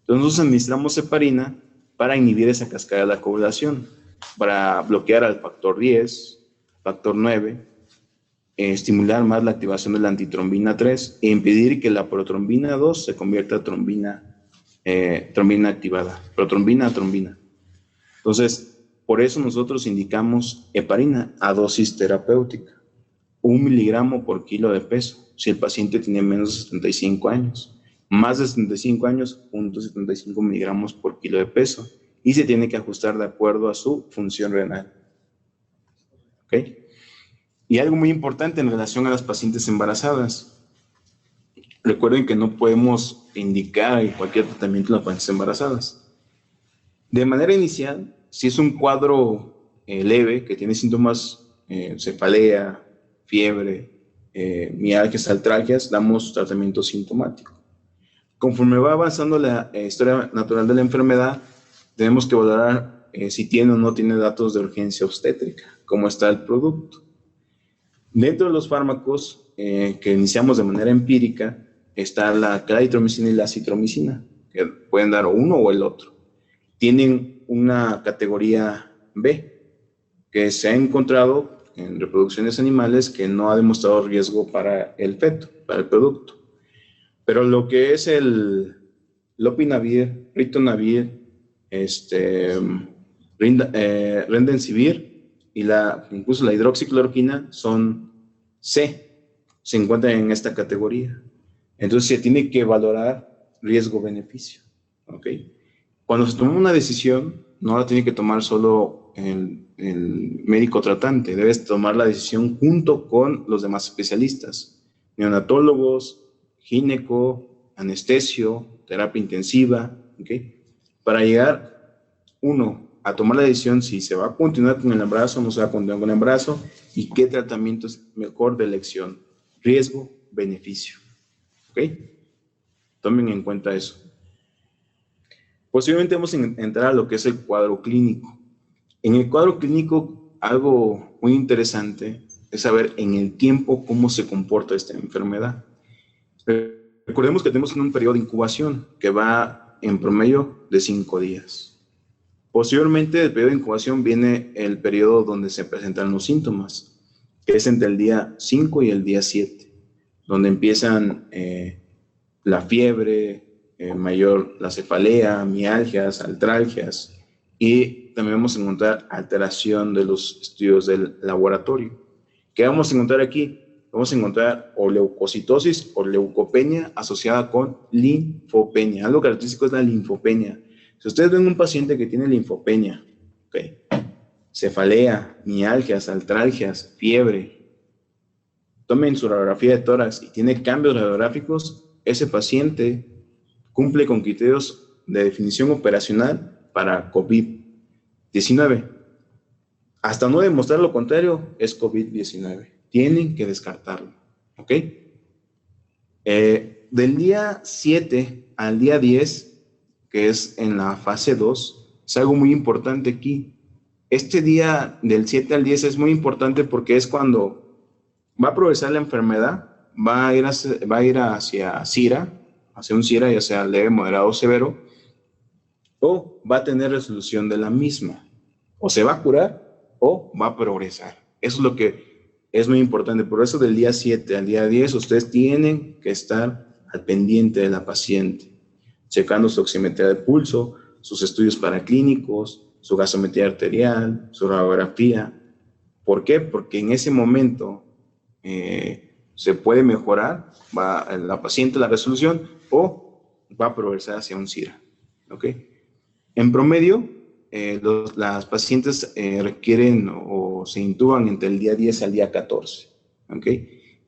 Entonces nosotros administramos heparina para inhibir esa cascada de la coagulación, para bloquear al factor 10, factor 9, estimular más la activación de la antitrombina 3 e impedir que la protrombina 2 se convierta a trombina activada, protrombina a trombina. Entonces, por eso nosotros indicamos heparina a dosis terapéutica, 1 miligramo por kilo de peso, si el paciente tiene menos de 75 años. Más de 75 años, 0.75 miligramos por kilo de peso, y se tiene que ajustar de acuerdo a su función renal. ¿Ok? Y algo muy importante en relación a las pacientes embarazadas. Recuerden que no podemos indicar cualquier tratamiento en las pacientes embarazadas. De manera inicial, si es un cuadro leve, que tiene síntomas cefalea, fiebre, mialgias, artralgias, damos tratamiento sintomático. Conforme va avanzando la historia natural de la enfermedad, tenemos que valorar si tiene o no tiene datos de urgencia obstétrica, cómo está el producto. Dentro de los fármacos que iniciamos de manera empírica, está la claritromicina y la citromicina, que pueden dar uno o el otro. Tienen una categoría B, que se ha encontrado en reproducciones animales que no ha demostrado riesgo para el feto, para el producto. Pero lo que es el lopinavir, ritonavir, remdesivir y incluso la hidroxicloroquina son C, se encuentran en esta categoría. Entonces se tiene que valorar riesgo-beneficio. ¿Ok? Cuando se toma una decisión, no la tiene que tomar solo el médico tratante, debes tomar la decisión junto con los demás especialistas, neonatólogos, gineco, anestesio, terapia intensiva, ¿okay? Para llegar, uno, a tomar la decisión si se va a continuar con el embarazo o no se va a continuar con el embarazo y qué tratamiento es mejor de elección, riesgo, beneficio, ¿ok? Tomen en cuenta eso. Posiblemente vamos a entrar a lo que es el cuadro clínico. En el cuadro clínico, algo muy interesante es saber en el tiempo cómo se comporta esta enfermedad. Recordemos que tenemos un periodo de incubación que va en promedio de 5 días. Posteriormente del periodo de incubación viene el periodo donde se presentan los síntomas, que es entre el día 5 y el día 7, donde empiezan la fiebre, mayor la cefalea, mialgias, artralgias, y también vamos a encontrar alteración de los estudios del laboratorio. ¿Qué vamos a encontrar aquí? Vamos a encontrar o leucocitosis o leucopenia asociada con linfopenia. Algo característico es la linfopenia. Si ustedes ven un paciente que tiene linfopenia, ¿okay? Cefalea, mialgias, artralgias, fiebre, tomen su radiografía de tórax y tiene cambios radiográficos, ese paciente cumple con criterios de definición operacional para COVID-19. Hasta no demostrar lo contrario, es COVID-19. Tienen que descartarlo, ¿ok? Del día 7 al día 10, que es en la fase 2, es algo muy importante aquí. Este día del 7 al 10 es muy importante porque es cuando va a progresar la enfermedad, va a ir hacia CIRA, hacia un CIRA, ya sea leve, moderado o severo, o va a tener resolución de la misma. O se va a curar o va a progresar. Eso es lo que es muy importante. Por eso del día 7 al día 10, ustedes tienen que estar al pendiente de la paciente, checando su oximetría de pulso, sus estudios paraclínicos, su gasometría arterial, su radiografía. ¿Por qué? Porque en ese momento se puede mejorar la paciente la resolución o va a progresar hacia un CIRA. ¿Ok? En promedio, las pacientes requieren o se intuban entre el día 10 al día 14. ¿Ok?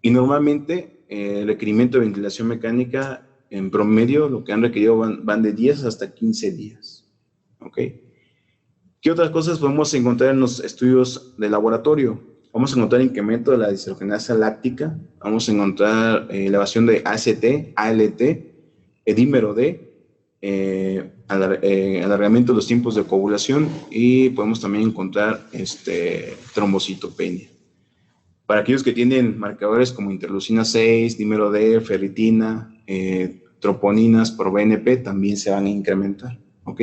Y normalmente el requerimiento de ventilación mecánica en promedio, lo que han requerido van de 10 hasta 15 días. ¿Ok? ¿Qué otras cosas podemos encontrar en los estudios de laboratorio? Vamos a encontrar incremento de la deshidrogenasa láctica, vamos a encontrar elevación de AST, ALT, edímero D, alargamiento de los tiempos de coagulación y podemos también encontrar trombocitopenia. Para aquellos que tienen marcadores como interleucina 6, dímero D, ferritina, troponinas por BNP también se van a incrementar. ¿Ok?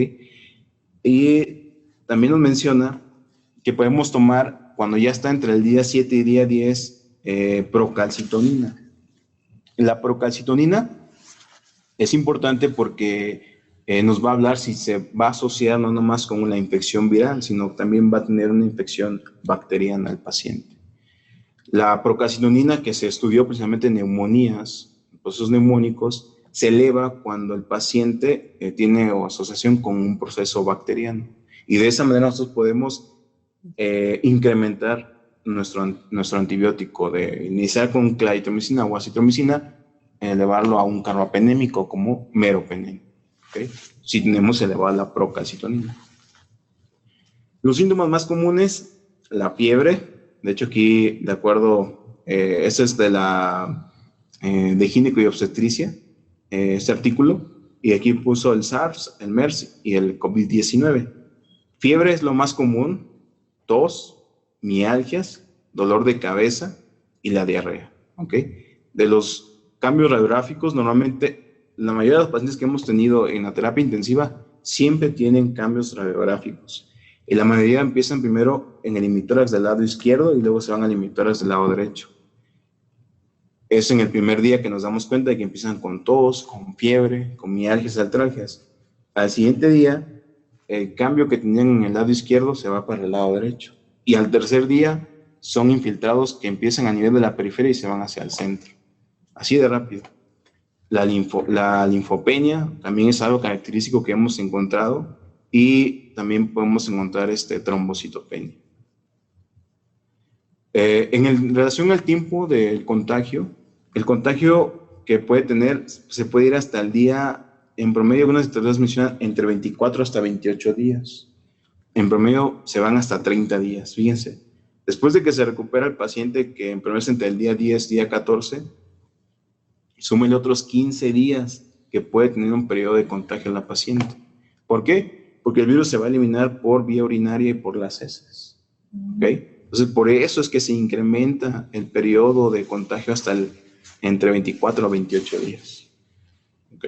Y también nos menciona que podemos tomar, cuando ya está entre el día 7 y día 10, procalcitonina. La procalcitonina es importante porque nos va a hablar si se va a asociar no nomás con una infección viral, sino también va a tener una infección bacteriana al paciente. La procalcitonina, que se estudió precisamente en neumonías, en procesos neumónicos, se eleva cuando el paciente tiene asociación con un proceso bacteriano. Y de esa manera nosotros podemos incrementar nuestro antibiótico, de iniciar con claritromicina o acitromicina, elevarlo a un carbapenémico como meropenem, ¿okay? Si tenemos elevada la procalcitonina. Los síntomas más comunes, la fiebre. De hecho, aquí, de acuerdo, eso es de gineco y obstetricia, este artículo, y aquí puso el SARS, el MERS y el COVID-19. Fiebre es lo más común, tos, mialgias, dolor de cabeza y la diarrea, ¿ok? De los cambios radiográficos, normalmente la mayoría de los pacientes que hemos tenido en la terapia intensiva siempre tienen cambios radiográficos. Y la mayoría empiezan primero en el hemitórax del lado izquierdo y luego se van al hemitórax del lado derecho. Es en el primer día que nos damos cuenta de que empiezan con tos, con fiebre, con mialgias, artralgias. Al siguiente día, el cambio que tenían en el lado izquierdo se va para el lado derecho. Y al tercer día son infiltrados que empiezan a nivel de la periferia y se van hacia el centro. Así de rápido. La linfopenia también es algo característico que hemos encontrado y también podemos encontrar trombocitopenia. En relación al tiempo del contagio, el contagio que puede tener se puede ir hasta el día, en promedio algunas historias mencionan entre 24 hasta 28 días. En promedio se van hasta 30 días, fíjense. Después de que se recupera el paciente, que en promedio es entre el día 10 y día 14, súmele otros 15 días que puede tener un periodo de contagio en la paciente. ¿Por qué? Porque el virus se va a eliminar por vía urinaria y por las heces. ¿Ok? Entonces, por eso es que se incrementa el periodo de contagio hasta entre 24 a 28 días. ¿Ok?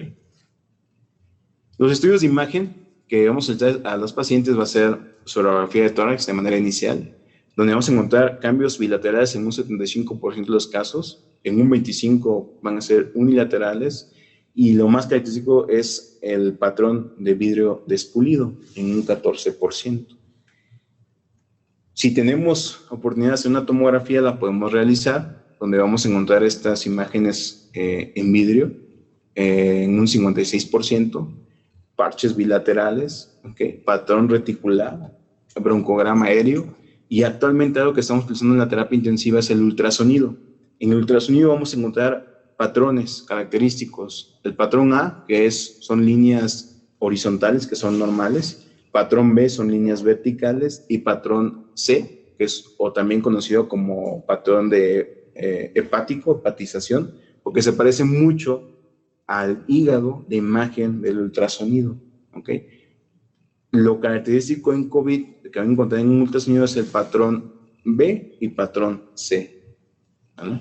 Los estudios de imagen que vamos a hacer a los pacientes va a ser sonografía de tórax de manera inicial, donde vamos a encontrar cambios bilaterales en un 75% de los casos, en un 25% van a ser unilaterales, y lo más característico es el patrón de vidrio despulido en un 14%. Si tenemos oportunidad de hacer una tomografía, la podemos realizar, donde vamos a encontrar estas imágenes en vidrio en un 56%, parches bilaterales, ¿okay? Patrón reticular, broncograma aéreo, y actualmente algo que estamos utilizando en la terapia intensiva es el ultrasonido. En el ultrasonido vamos a encontrar patrones característicos. El patrón A, que son líneas horizontales, que son normales. Patrón B son líneas verticales, y patrón C, que es o también conocido como patrón de hepatización, porque se parece mucho al hígado de imagen del ultrasonido. ¿Okay? Lo característico en COVID que van a encontrar en un ultrasonido es el patrón B y patrón C. ¿Vale?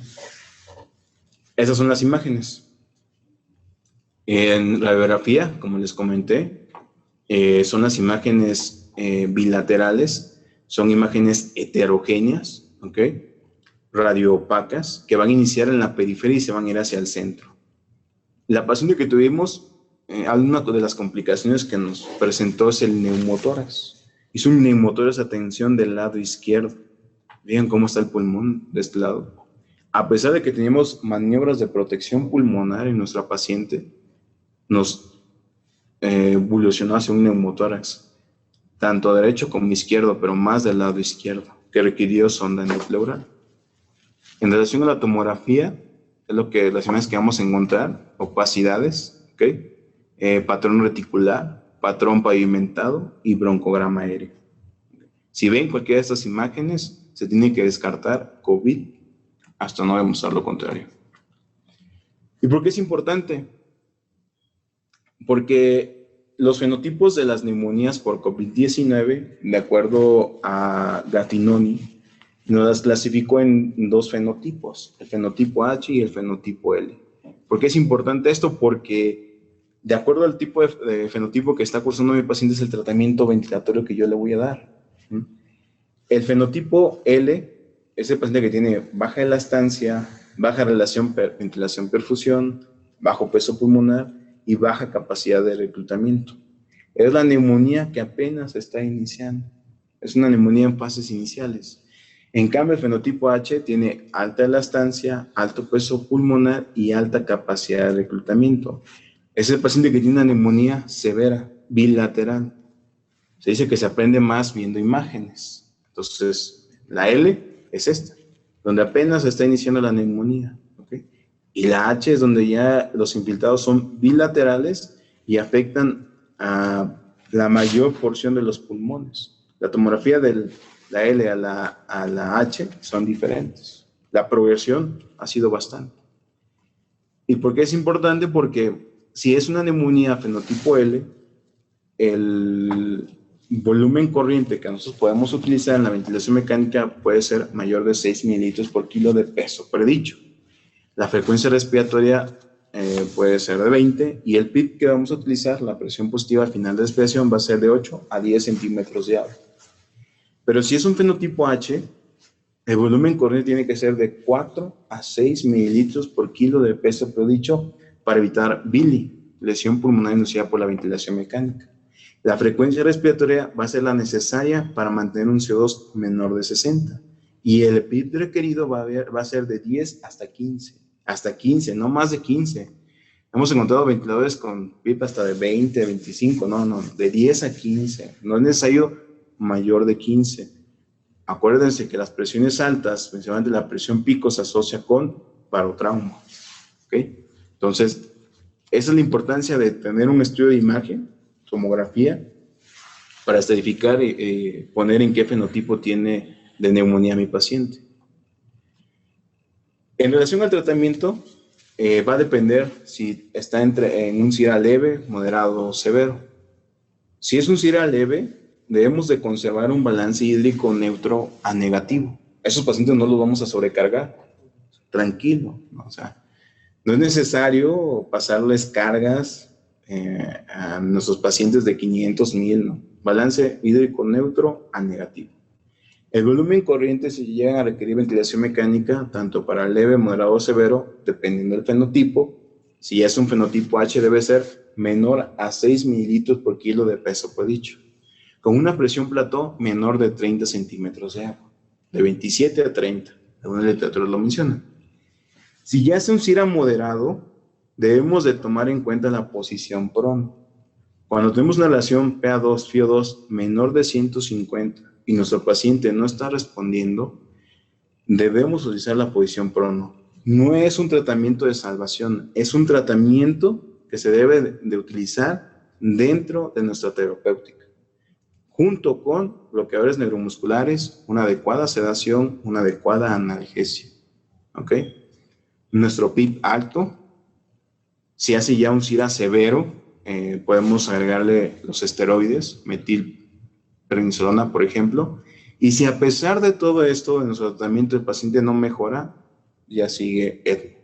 Esas son las imágenes. En radiografía, como les comenté, son las imágenes bilaterales, son imágenes heterogéneas, ¿ok? Radioopacas, que van a iniciar en la periferia y se van a ir hacia el centro. La paciente que tuvimos, una de las complicaciones que nos presentó es el neumotórax. Hizo un neumotórax a tensión del lado izquierdo. Vean cómo está el pulmón de este lado. A pesar de que teníamos maniobras de protección pulmonar en nuestra paciente, nos evolucionó hacia un neumotórax, tanto derecho como izquierdo, pero más del lado izquierdo, que requirió sonda endopleural. En relación a la tomografía, es las imágenes que vamos a encontrar, opacidades, ¿ok? Patrón reticular, patrón pavimentado y broncograma aéreo. Si ven cualquiera de estas imágenes, se tiene que descartar COVID hasta no demostrar lo contrario. ¿Y por qué es importante? Porque los fenotipos de las neumonías por COVID-19, de acuerdo a Gattinoni, nos las clasificó en dos fenotipos, el fenotipo H y el fenotipo L. ¿Por qué es importante esto? Porque de acuerdo al tipo de fenotipo que está cursando mi paciente es el tratamiento ventilatorio que yo le voy a dar. El fenotipo L es el paciente que tiene baja elastancia, baja relación ventilación-perfusión, bajo peso pulmonar y baja capacidad de reclutamiento. Es la neumonía que apenas está iniciando. Es una neumonía en fases iniciales. En cambio, el fenotipo H tiene alta elastancia, alto peso pulmonar y alta capacidad de reclutamiento. Es el paciente que tiene una neumonía severa, bilateral. Se dice que se aprende más viendo imágenes. Entonces, la L es esta, donde apenas está iniciando la neumonía. ¿Okay? Y la H es donde ya los infiltrados son bilaterales y afectan a la mayor porción de los pulmones. La tomografía de la L a la H son diferentes. La progresión ha sido bastante. ¿Y por qué es importante? Porque si es una neumonía fenotipo L, el volumen corriente que nosotros podemos utilizar en la ventilación mecánica puede ser mayor de 6 mililitros por kilo de peso predicho. La frecuencia respiratoria puede ser de 20 y el PIP que vamos a utilizar, la presión positiva al final de respiración, va a ser de 8 a 10 centímetros de agua. Pero si es un fenotipo H, el volumen corriente tiene que ser de 4 a 6 mililitros por kilo de peso predicho para evitar BILI, lesión pulmonar inducida por la ventilación mecánica. La frecuencia respiratoria va a ser la necesaria para mantener un CO2 menor de 60 y el PIP requerido va a ser de 10 hasta 15, no más de 15. Hemos encontrado ventiladores con PIP hasta de 20, 25, no, de 10 a 15. No es necesario mayor de 15. Acuérdense que las presiones altas, principalmente la presión pico, se asocia con parotrauma. ¿Okay? Entonces, esa es la importancia de tener un estudio de imagen, tomografía, para estadificar y poner en qué fenotipo tiene de neumonía mi paciente. En relación al tratamiento, va a depender si está en un SIRA leve, moderado o severo. Si es un SIRA leve, debemos de conservar un balance hídrico neutro a negativo. Esos pacientes no los vamos a sobrecargar. Tranquilo, ¿no? O sea, no es necesario pasarles cargas a nuestros pacientes de 500, 1000, ¿no? Balance hídrico neutro a negativo. El volumen corriente, si llegan a requerir ventilación mecánica, tanto para leve, moderado o severo, dependiendo del fenotipo. Si es un fenotipo H, debe ser menor a 6 mililitros por kilo de peso predicho, con una presión plató menor de 30 centímetros de agua, de 27 a 30, algunas literaturas lo mencionan. Si ya es un SIRA moderado, debemos de tomar en cuenta la posición prono. Cuando tenemos una relación PA2, FiO2 menor de 150 y nuestro paciente no está respondiendo, debemos utilizar la posición prono. No es un tratamiento de salvación, es un tratamiento que se debe de utilizar dentro de nuestra terapéutica, junto con bloqueadores neuromusculares, una adecuada sedación, una adecuada analgesia. ¿Ok? Nuestro PIP alto, si hace ya un SIRA severo, podemos agregarle los esteroides, metilprednisolona, por ejemplo, y si a pesar de todo esto, en nuestro tratamiento el paciente no mejora, ya sigue ECMO,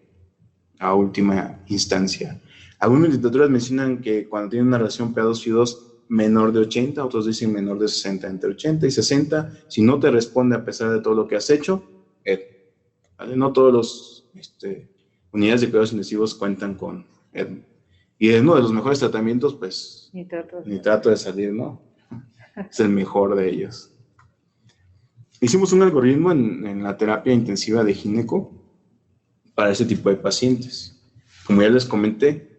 a última instancia. Algunas literaturas mencionan que cuando tiene una relación PA2-FiO2 menor de 80, otros dicen menor de 60, entre 80 y 60, si no te responde a pesar de todo lo que has hecho, ECMO. ¿Vale? No todos los unidades de cuidados intensivos cuentan con ECMO. Y es uno de los mejores tratamientos, pues, ni trato de salir, ¿no? Es el mejor de ellos. Hicimos un algoritmo en la terapia intensiva de gineco para ese tipo de pacientes. Como ya les comenté,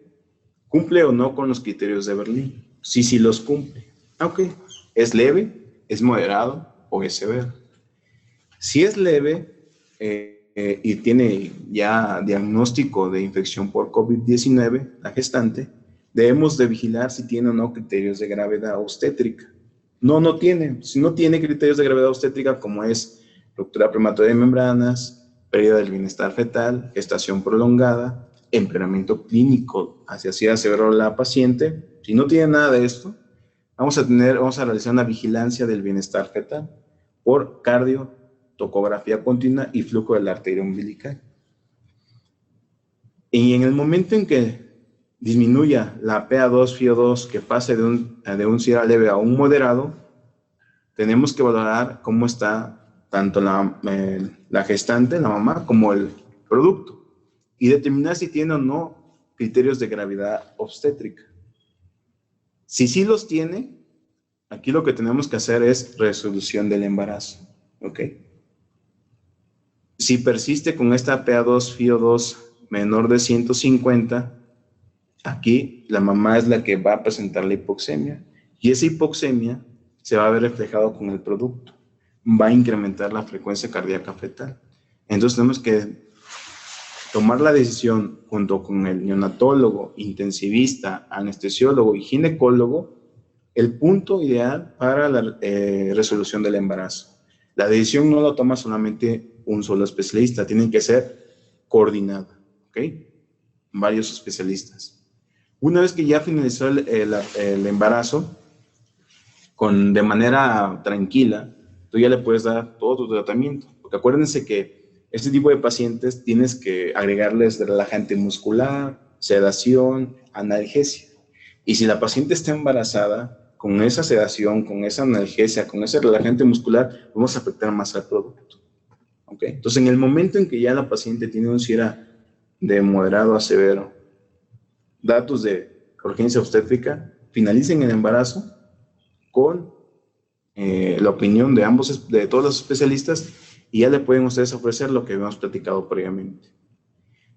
¿cumple o no con los criterios de Berlín? Sí los cumple. Ok, ¿es leve, es moderado o es severo? Si es leve, y tiene ya diagnóstico de infección por COVID-19, la gestante, debemos de vigilar si tiene o no criterios de gravedad obstétrica. No tiene. Si no tiene criterios de gravedad obstétrica, como es ruptura prematura de membranas, pérdida del bienestar fetal, gestación prolongada, empeoramiento clínico hacia SIDA severo la paciente, si no tiene nada de esto, vamos a realizar una vigilancia del bienestar fetal por cardio, tocografía continua y flujo de la arteria umbilical. Y en el momento en que disminuya la PA2, FiO2, que pase de un SIDA leve a un moderado, tenemos que valorar cómo está tanto la gestante, la mamá, como el producto, y determinar si tiene o no criterios de gravedad obstétrica. Si sí los tiene, aquí lo que tenemos que hacer es resolución del embarazo, ¿ok? Si persiste con esta PA2, FiO2 menor de 150, aquí la mamá es la que va a presentar la hipoxemia, y esa hipoxemia se va a ver reflejado con el producto. Va a incrementar la frecuencia cardíaca fetal. Entonces tenemos que tomar la decisión junto con el neonatólogo, intensivista, anestesiólogo y ginecólogo, el punto ideal para la resolución del embarazo. La decisión no lo toma solamente un solo especialista, tienen que ser coordinada, ¿ok? Varios especialistas. Una vez que ya finalizó el embarazo, de manera tranquila, tú ya le puedes dar todo tu tratamiento. Porque acuérdense que este tipo de pacientes tienes que agregarles relajante muscular, sedación, analgesia. Y si la paciente está embarazada, con esa sedación, con esa analgesia, con ese relajante muscular, vamos a afectar más al producto. ¿Ok? Entonces, en el momento en que ya la paciente tiene un SIDA de moderado a severo, datos de urgencia obstétrica, finalicen el embarazo con la opinión de todos los especialistas, y ya le pueden ustedes ofrecer lo que habíamos platicado previamente.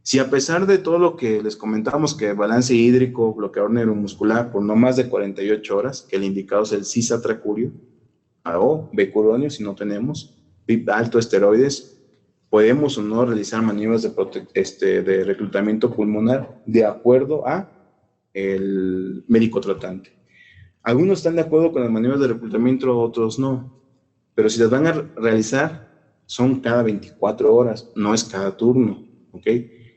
Si a pesar de todo lo que les comentamos, que balance hídrico, bloqueador neuromuscular por no más de 48 horas, que el indicado es el cisatracurio o becurionio si no tenemos, PIB alto, esteroides, podemos o no realizar maniobras de reclutamiento pulmonar de acuerdo a el médico tratante. Algunos están de acuerdo con las maniobras de reclutamiento, otros no. Pero si las van a realizar, son cada 24 horas, no es cada turno, ¿ok?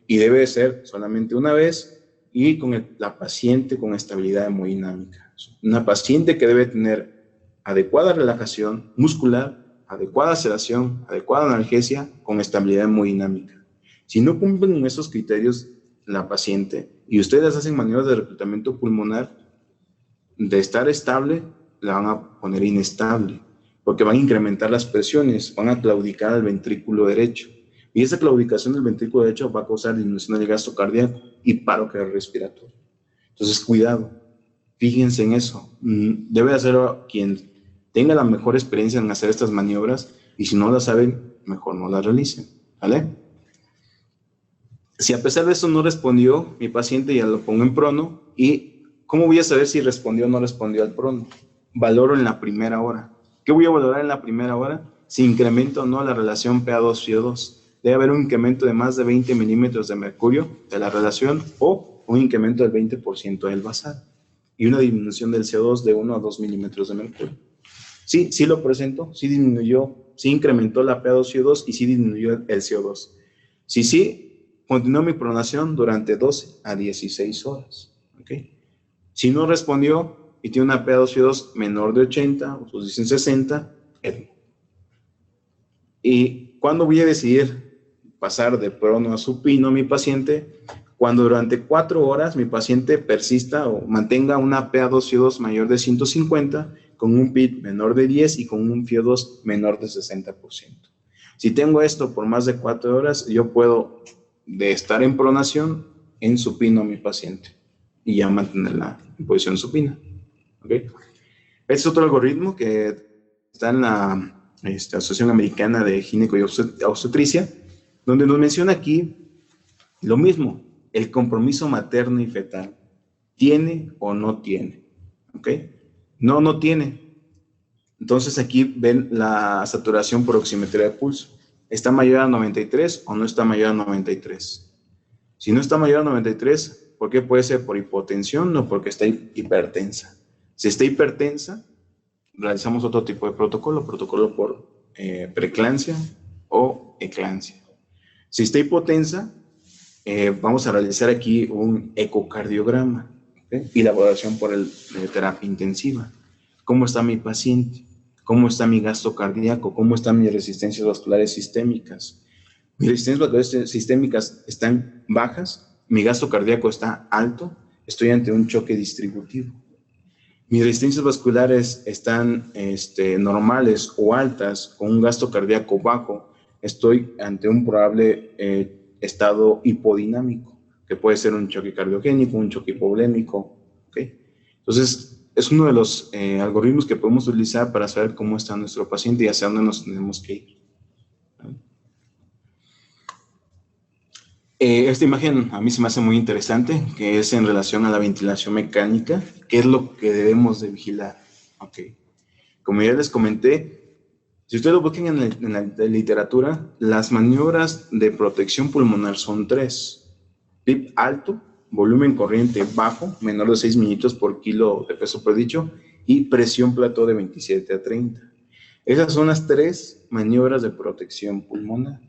Y debe ser solamente una vez y con la paciente con estabilidad hemodinámica. Una paciente que debe tener adecuada relajación muscular, adecuada sedación, adecuada analgesia, con estabilidad hemodinámica. Si no cumplen esos criterios la paciente y ustedes hacen maniobras de reclutamiento pulmonar, de estar estable, la van a poner inestable, porque van a incrementar las presiones, van a claudicar el ventrículo derecho, y esa claudicación del ventrículo derecho va a causar disminución del gasto cardíaco y paro cardiorrespiratorio. Entonces, cuidado, fíjense en eso. Debe hacerlo quien tenga la mejor experiencia en hacer estas maniobras, y si no las saben, mejor no las realicen, ¿vale? Si a pesar de eso no respondió, mi paciente ya lo pongo en prono. ¿Y cómo voy a saber si respondió o no respondió al prono? Valoro en la primera hora. ¿Qué voy a valorar en la primera hora? Si incrementa o no la relación PA2-FiO2. Debe haber un incremento de más de 20 milímetros de mercurio de la relación, o un incremento del 20% del basal, y una disminución del CO2 de 1 a 2 milímetros de mercurio. Sí, sí lo presento, sí disminuyó, sí incrementó la PA2-FiO2 y sí disminuyó el CO2. Sí, continuó mi pronación durante 12 a 16 horas. ¿Ok? Si no respondió y tiene una PA2-FiO2 menor de 80, o dicen 60, ECMO. ¿Y cuándo voy a decidir pasar de prono a supino a mi paciente? Cuando durante 4 horas mi paciente persista o mantenga una PA2-FiO2 mayor de 150, con un PIB menor de 10 y con un FiO2 menor de 60%. Si tengo esto por más de 4 horas, yo puedo de estar en pronación en supino a mi paciente y ya mantenerla en posición supina. ¿Okay? Este es otro algoritmo que está en la Asociación Americana de Gineco y Obstetricia, donde nos menciona aquí lo mismo, el compromiso materno y fetal. ¿Tiene o no tiene? ¿Ok? No tiene. Entonces aquí ven la saturación por oximetría de pulso. ¿Está mayor a 93 o no está mayor a 93? Si no está mayor a 93, ¿por qué? Puede ser por hipotensión o porque está hipertensa. Si está hipertensa, realizamos otro tipo de protocolo por preeclampsia o eclampsia. Si está hipotensa, vamos a realizar aquí un ecocardiograma, ¿okay? Y la valoración por terapia intensiva. ¿Cómo está mi paciente? ¿Cómo está mi gasto cardíaco? ¿Cómo están mis resistencias vasculares sistémicas? Mis resistencias vasculares sistémicas están bajas, mi gasto cardíaco está alto, estoy ante un choque distributivo. Mis resistencias vasculares están normales o altas, con un gasto cardíaco bajo, estoy ante un probable estado hipodinámico, que puede ser un choque cardiogénico, un choque hipovolémico, ¿okay? Entonces, es uno de los algoritmos que podemos utilizar para saber cómo está nuestro paciente y hacia dónde nos tenemos que ir. Esta imagen a mí se me hace muy interesante, que es en relación a la ventilación mecánica, que es lo que debemos de vigilar. Okay. Como ya les comenté, si ustedes lo buscan en la literatura, las maniobras de protección pulmonar son 3. PIB alto, volumen corriente bajo, menor de 6 minutos por kilo de peso predicho, y presión plató de 27 a 30. Esas son las 3 maniobras de protección pulmonar.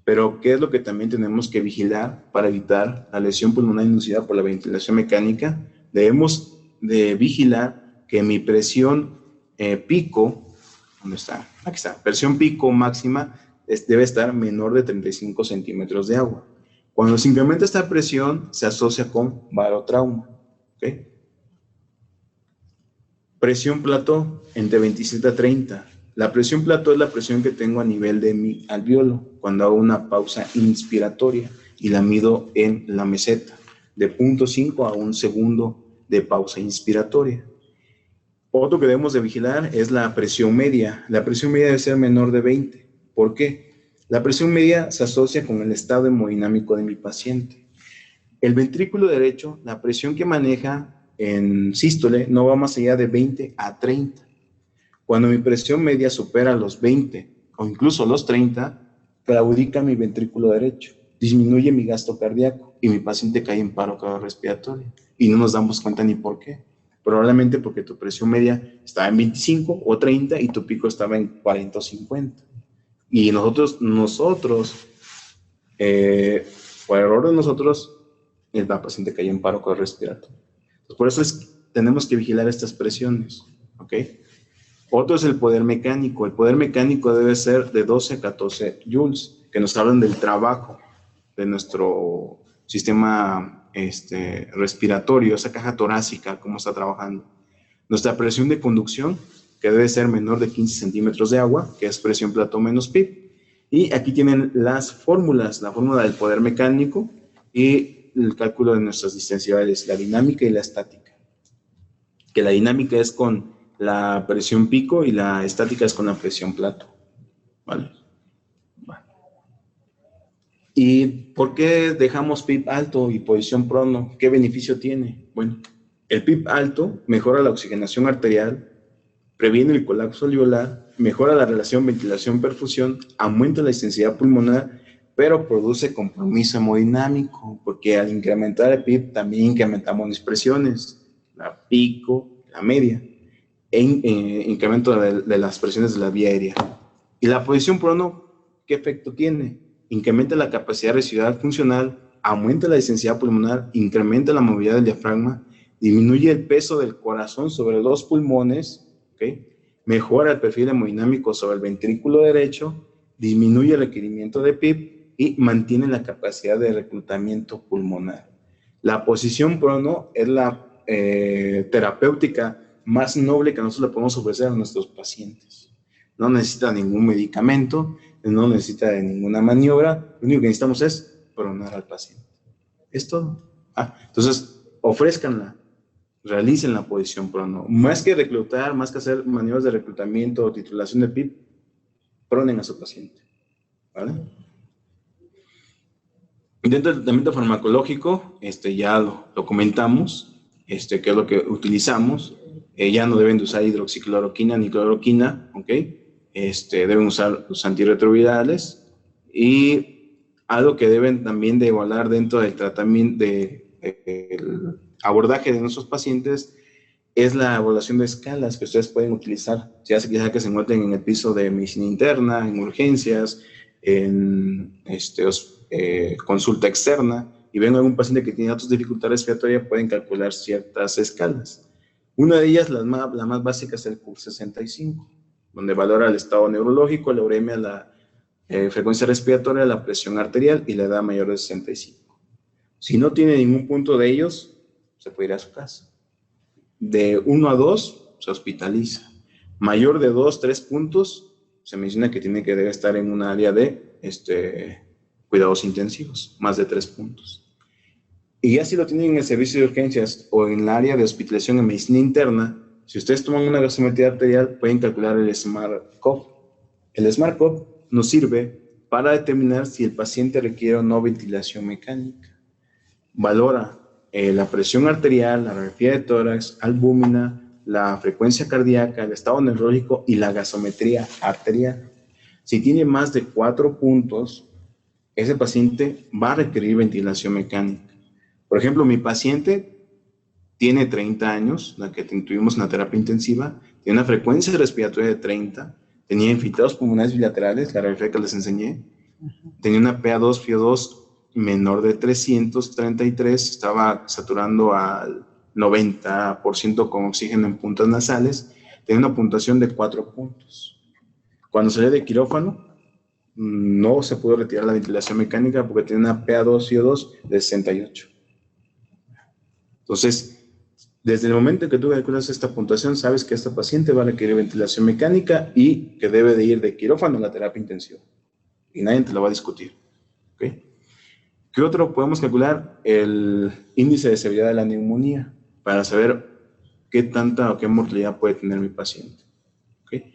Pero, ¿qué es lo que también tenemos que vigilar para evitar la lesión pulmonar inducida por la ventilación mecánica? Debemos de vigilar que mi presión pico, ¿dónde está? Aquí está, presión pico máxima debe estar menor de 35 centímetros de agua. Cuando se incrementa esta presión, se asocia con barotrauma. ¿Okay? Presión plató entre 27 a 30. La presión plató es la presión que tengo a nivel de mi alveolo cuando hago una pausa inspiratoria y la mido en la meseta, de 0.5 a 1 segundo de pausa inspiratoria. Otro que debemos de vigilar es la presión media. La presión media debe ser menor de 20. ¿Por qué? La presión media se asocia con el estado hemodinámico de mi paciente. El ventrículo derecho, la presión que maneja en sístole no va más allá de 20 a 30. Cuando mi presión media supera los 20 o incluso los 30, claudica mi ventrículo derecho, disminuye mi gasto cardíaco y mi paciente cae en paro cardiorrespiratorio. Y no nos damos cuenta ni por qué. Probablemente porque tu presión media estaba en 25 o 30 y tu pico estaba en 40 o 50. Y nosotros por error de nosotros, el paciente cae en paro cardiorrespiratorio. Por eso tenemos que vigilar estas presiones, ¿ok? Otro es el poder mecánico. El poder mecánico debe ser de 12 a 14 joules, que nos hablan del trabajo de nuestro sistema respiratorio, esa caja torácica, cómo está trabajando. Nuestra presión de conducción, que debe ser menor de 15 centímetros de agua, que es presión plató menos PIB. Y aquí tienen las fórmulas, la fórmula del poder mecánico y el cálculo de nuestras distensionales, la dinámica y la estática. Que la dinámica es con la presión pico y la estática es con la presión plato. ¿Vale? Vale. ¿Y por qué dejamos PIB alto y posición prono? ¿Qué beneficio tiene? Bueno, el PIB alto mejora la oxigenación arterial, previene el colapso alveolar, mejora la relación ventilación-perfusión, aumenta la intensidad pulmonar, pero produce compromiso hemodinámico, porque al incrementar el PIB también incrementamos mis presiones, la pico, la media, incremento de las presiones de la vía aérea. Y la posición prono, ¿qué efecto tiene? Incrementa la capacidad residual funcional, aumenta la densidad pulmonar, incrementa la movilidad del diafragma, disminuye el peso del corazón sobre los pulmones, ¿okay? Mejora el perfil hemodinámico sobre el ventrículo derecho, disminuye el requerimiento de PIB y mantiene la capacidad de reclutamiento pulmonar. La posición prono es la terapéutica más noble que nosotros le podemos ofrecer a nuestros pacientes. No necesita ningún medicamento, no necesita de ninguna maniobra, lo único que necesitamos es pronar al paciente. Es todo. Entonces, ofrézcanla, realicen la posición prono. Más que reclutar, más que hacer maniobras de reclutamiento o titulación de PIB, pronen a su paciente. ¿Vale? Dentro del tratamiento farmacológico, ya lo comentamos, que es lo que utilizamos. Ya no deben de usar hidroxicloroquina ni cloroquina, ¿ok? deben usar los antirretrovirales, y algo que deben también de evaluar dentro del tratamiento, del abordaje de nuestros pacientes, es la evaluación de escalas que ustedes pueden utilizar, ya sea que se encuentren en el piso de medicina interna, en urgencias, en consulta externa, y ven algún paciente que tiene otras dificultades respiratorias, pueden calcular ciertas escalas. Una de ellas, la más básica, es el CUR-65, donde valora el estado neurológico, la uremia, la frecuencia respiratoria, la presión arterial y la edad mayor de 65. Si no tiene ningún punto de ellos, se puede ir a su casa. De 1 a 2, se hospitaliza. Mayor de 2, 3 puntos, se menciona que debe estar en un área de cuidados intensivos, más de 3 puntos. Y ya si lo tienen en el servicio de urgencias o en el área de hospitalización en medicina interna, si ustedes toman una gasometría arterial, pueden calcular el SMART-CoV. El SMART-CoV nos sirve para determinar si el paciente requiere o no ventilación mecánica. Valora la presión arterial, la radiografía de tórax, albúmina, la frecuencia cardíaca, el estado neurológico y la gasometría arterial. Si tiene más de 4 puntos, ese paciente va a requerir ventilación mecánica. Por ejemplo, mi paciente tiene 30 años, la que tuvimos en la terapia intensiva, tiene una frecuencia respiratoria de 30, tenía infiltrados pulmonares bilaterales, la radiografía que les enseñé, tenía una PA2, FiO2 menor de 333, estaba saturando al 90% con oxígeno en puntas nasales, tenía una puntuación de 4 puntos. Cuando salió de quirófano, no se pudo retirar la ventilación mecánica porque tenía una PA2, FiO2 de 68. Entonces, desde el momento en que tú calculas esta puntuación, sabes que esta paciente va a requerir ventilación mecánica y que debe de ir de quirófano a la terapia intensiva. Y nadie te lo va a discutir. ¿Okay? ¿Qué otro podemos calcular? El índice de severidad de la neumonía, para saber qué tanta o qué mortalidad puede tener mi paciente. ¿Okay?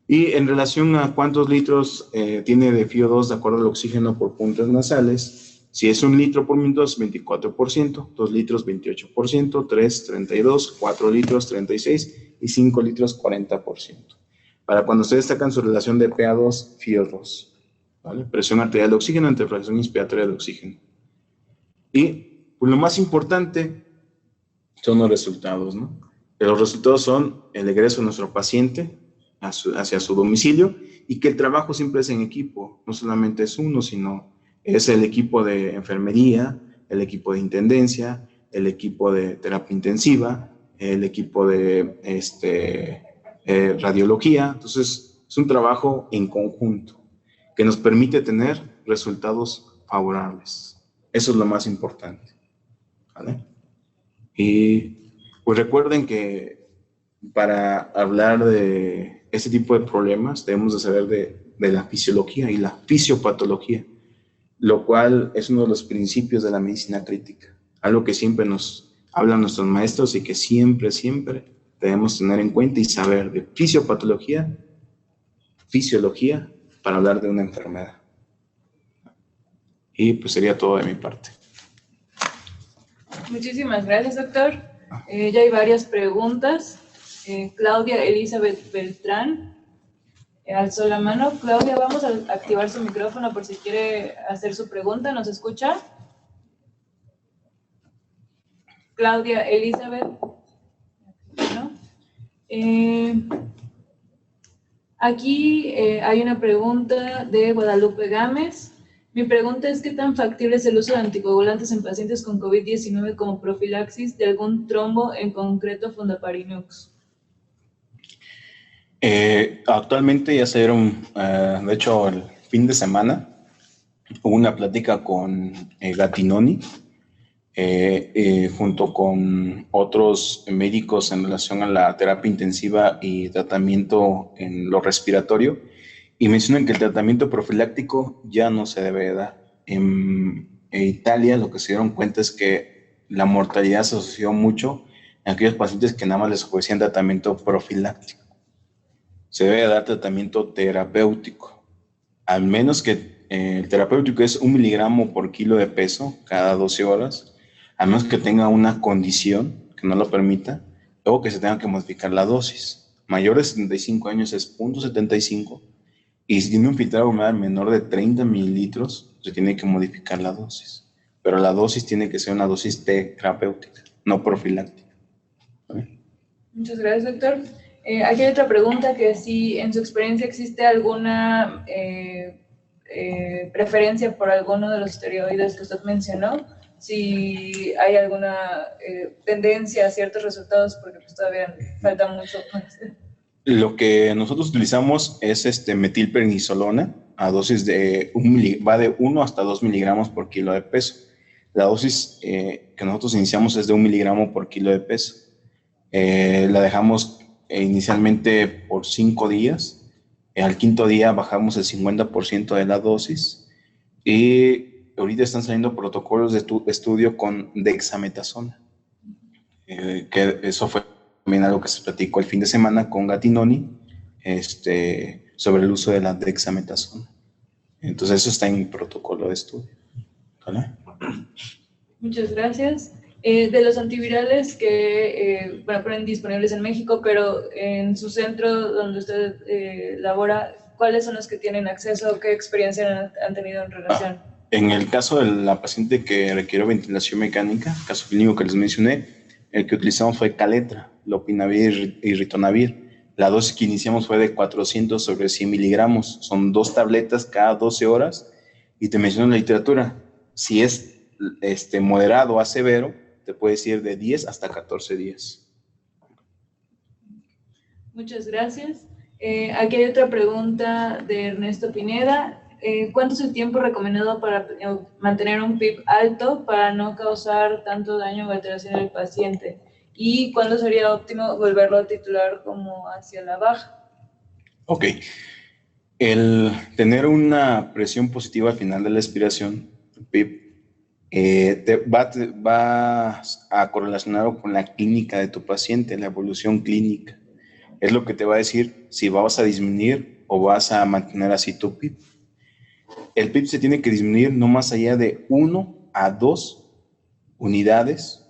Y en relación a cuántos litros tiene de FiO2 de acuerdo al oxígeno por puntas nasales, si es 1 litro por minuto es 24%, 2 litros 28%, 3 32%, 4 litros 36% y 5 litros 40%. Para cuando ustedes sacan su relación de PA2, FiO2. ¿Vale? Presión arterial de oxígeno entre presión inspiratoria de oxígeno. Y pues, lo más importante son los resultados, ¿no? Los resultados son el egreso de nuestro paciente hacia su domicilio, y que el trabajo siempre es en equipo, no solamente es uno, sino es el equipo de enfermería, el equipo de intendencia, el equipo de terapia intensiva, el equipo de radiología. Entonces, es un trabajo en conjunto que nos permite tener resultados favorables. Eso es lo más importante. ¿Vale? Y pues recuerden que para hablar de este tipo de problemas debemos de saber de la fisiología y la fisiopatología, lo cual es uno de los principios de la medicina crítica, algo que siempre nos hablan nuestros maestros y que siempre debemos tener en cuenta y saber de fisiopatología, fisiología, para hablar de una enfermedad. Y pues sería todo de mi parte. Muchísimas gracias, doctor. Ya hay varias preguntas. Claudia Elizabeth Beltrán alzó la mano. Claudia, vamos a activar su micrófono por si quiere hacer su pregunta. ¿Nos escucha? Claudia Elizabeth. ¿No? Aquí hay una pregunta de Guadalupe Gámez. Mi pregunta es: ¿qué tan factible es el uso de anticoagulantes en pacientes con COVID-19 como profilaxis de algún trombo, en concreto Fundaparinux? Actualmente ya se dieron, de hecho, el fin de semana hubo una plática con Gattinoni, junto con otros médicos en relación a la terapia intensiva y tratamiento en lo respiratorio, y mencionan que el tratamiento profiláctico ya no se debe dar. En Italia lo que se dieron cuenta es que la mortalidad se asoció mucho en aquellos pacientes que nada más les ofrecían tratamiento profiláctico. Se debe dar tratamiento terapéutico, al menos que el terapéutico es 1 miligramo por kilo de peso cada 12 horas, a menos que tenga una condición que no lo permita, o que se tenga que modificar la dosis. Mayor de 75 años es 0.75 y si tiene un filtrado glomerular menor de 30 mililitros, se tiene que modificar la dosis. Pero la dosis tiene que ser una dosis terapéutica, no profiláctica. ¿Vale? Muchas gracias, doctor. Aquí hay otra pregunta que si en su experiencia existe alguna preferencia por alguno de los esteroides que usted mencionó, si hay alguna tendencia a ciertos resultados, porque pues todavía falta mucho. Lo que nosotros utilizamos es metilprednisolona a dosis de va de 1 hasta 2 miligramos por kilo de peso. La dosis que nosotros iniciamos es de 1 miligramo por kilo de peso. La dejamos inicialmente por 5 días. Al quinto día bajamos el 50% de la dosis y ahorita están saliendo protocolos de estudio con dexametasona. Que eso fue también algo que se platicó el fin de semana con Gattinoni sobre el uso de la dexametasona. Entonces eso está en mi protocolo de estudio. ¿Vale? Muchas gracias. De los antivirales que ponen disponibles en México, pero en su centro donde usted labora, ¿cuáles son los que tienen acceso? ¿Qué experiencia han tenido en relación? En el caso de la paciente que requiere ventilación mecánica, caso clínico que les mencioné, el que utilizamos fue Caletra, lopinavir y ritonavir. La dosis que iniciamos fue de 400 sobre 100 miligramos. Son 2 tabletas cada 12 horas. Y te menciono en la literatura, si es moderado a severo, te puedes ir de 10 hasta 14 días. Muchas gracias. Aquí hay otra pregunta de Ernesto Pineda. ¿Cuánto es el tiempo recomendado para mantener un PIB alto para no causar tanto daño o alteración al paciente? ¿Y cuándo sería óptimo volverlo a titular como hacia la baja? Ok. El tener una presión positiva al final de la expiración, PIB, va a correlacionarlo con la clínica de tu paciente, la evolución clínica. Es lo que te va a decir si vas a disminuir o vas a mantener así tu PIB. El PIB se tiene que disminuir no más allá de 1 a 2 unidades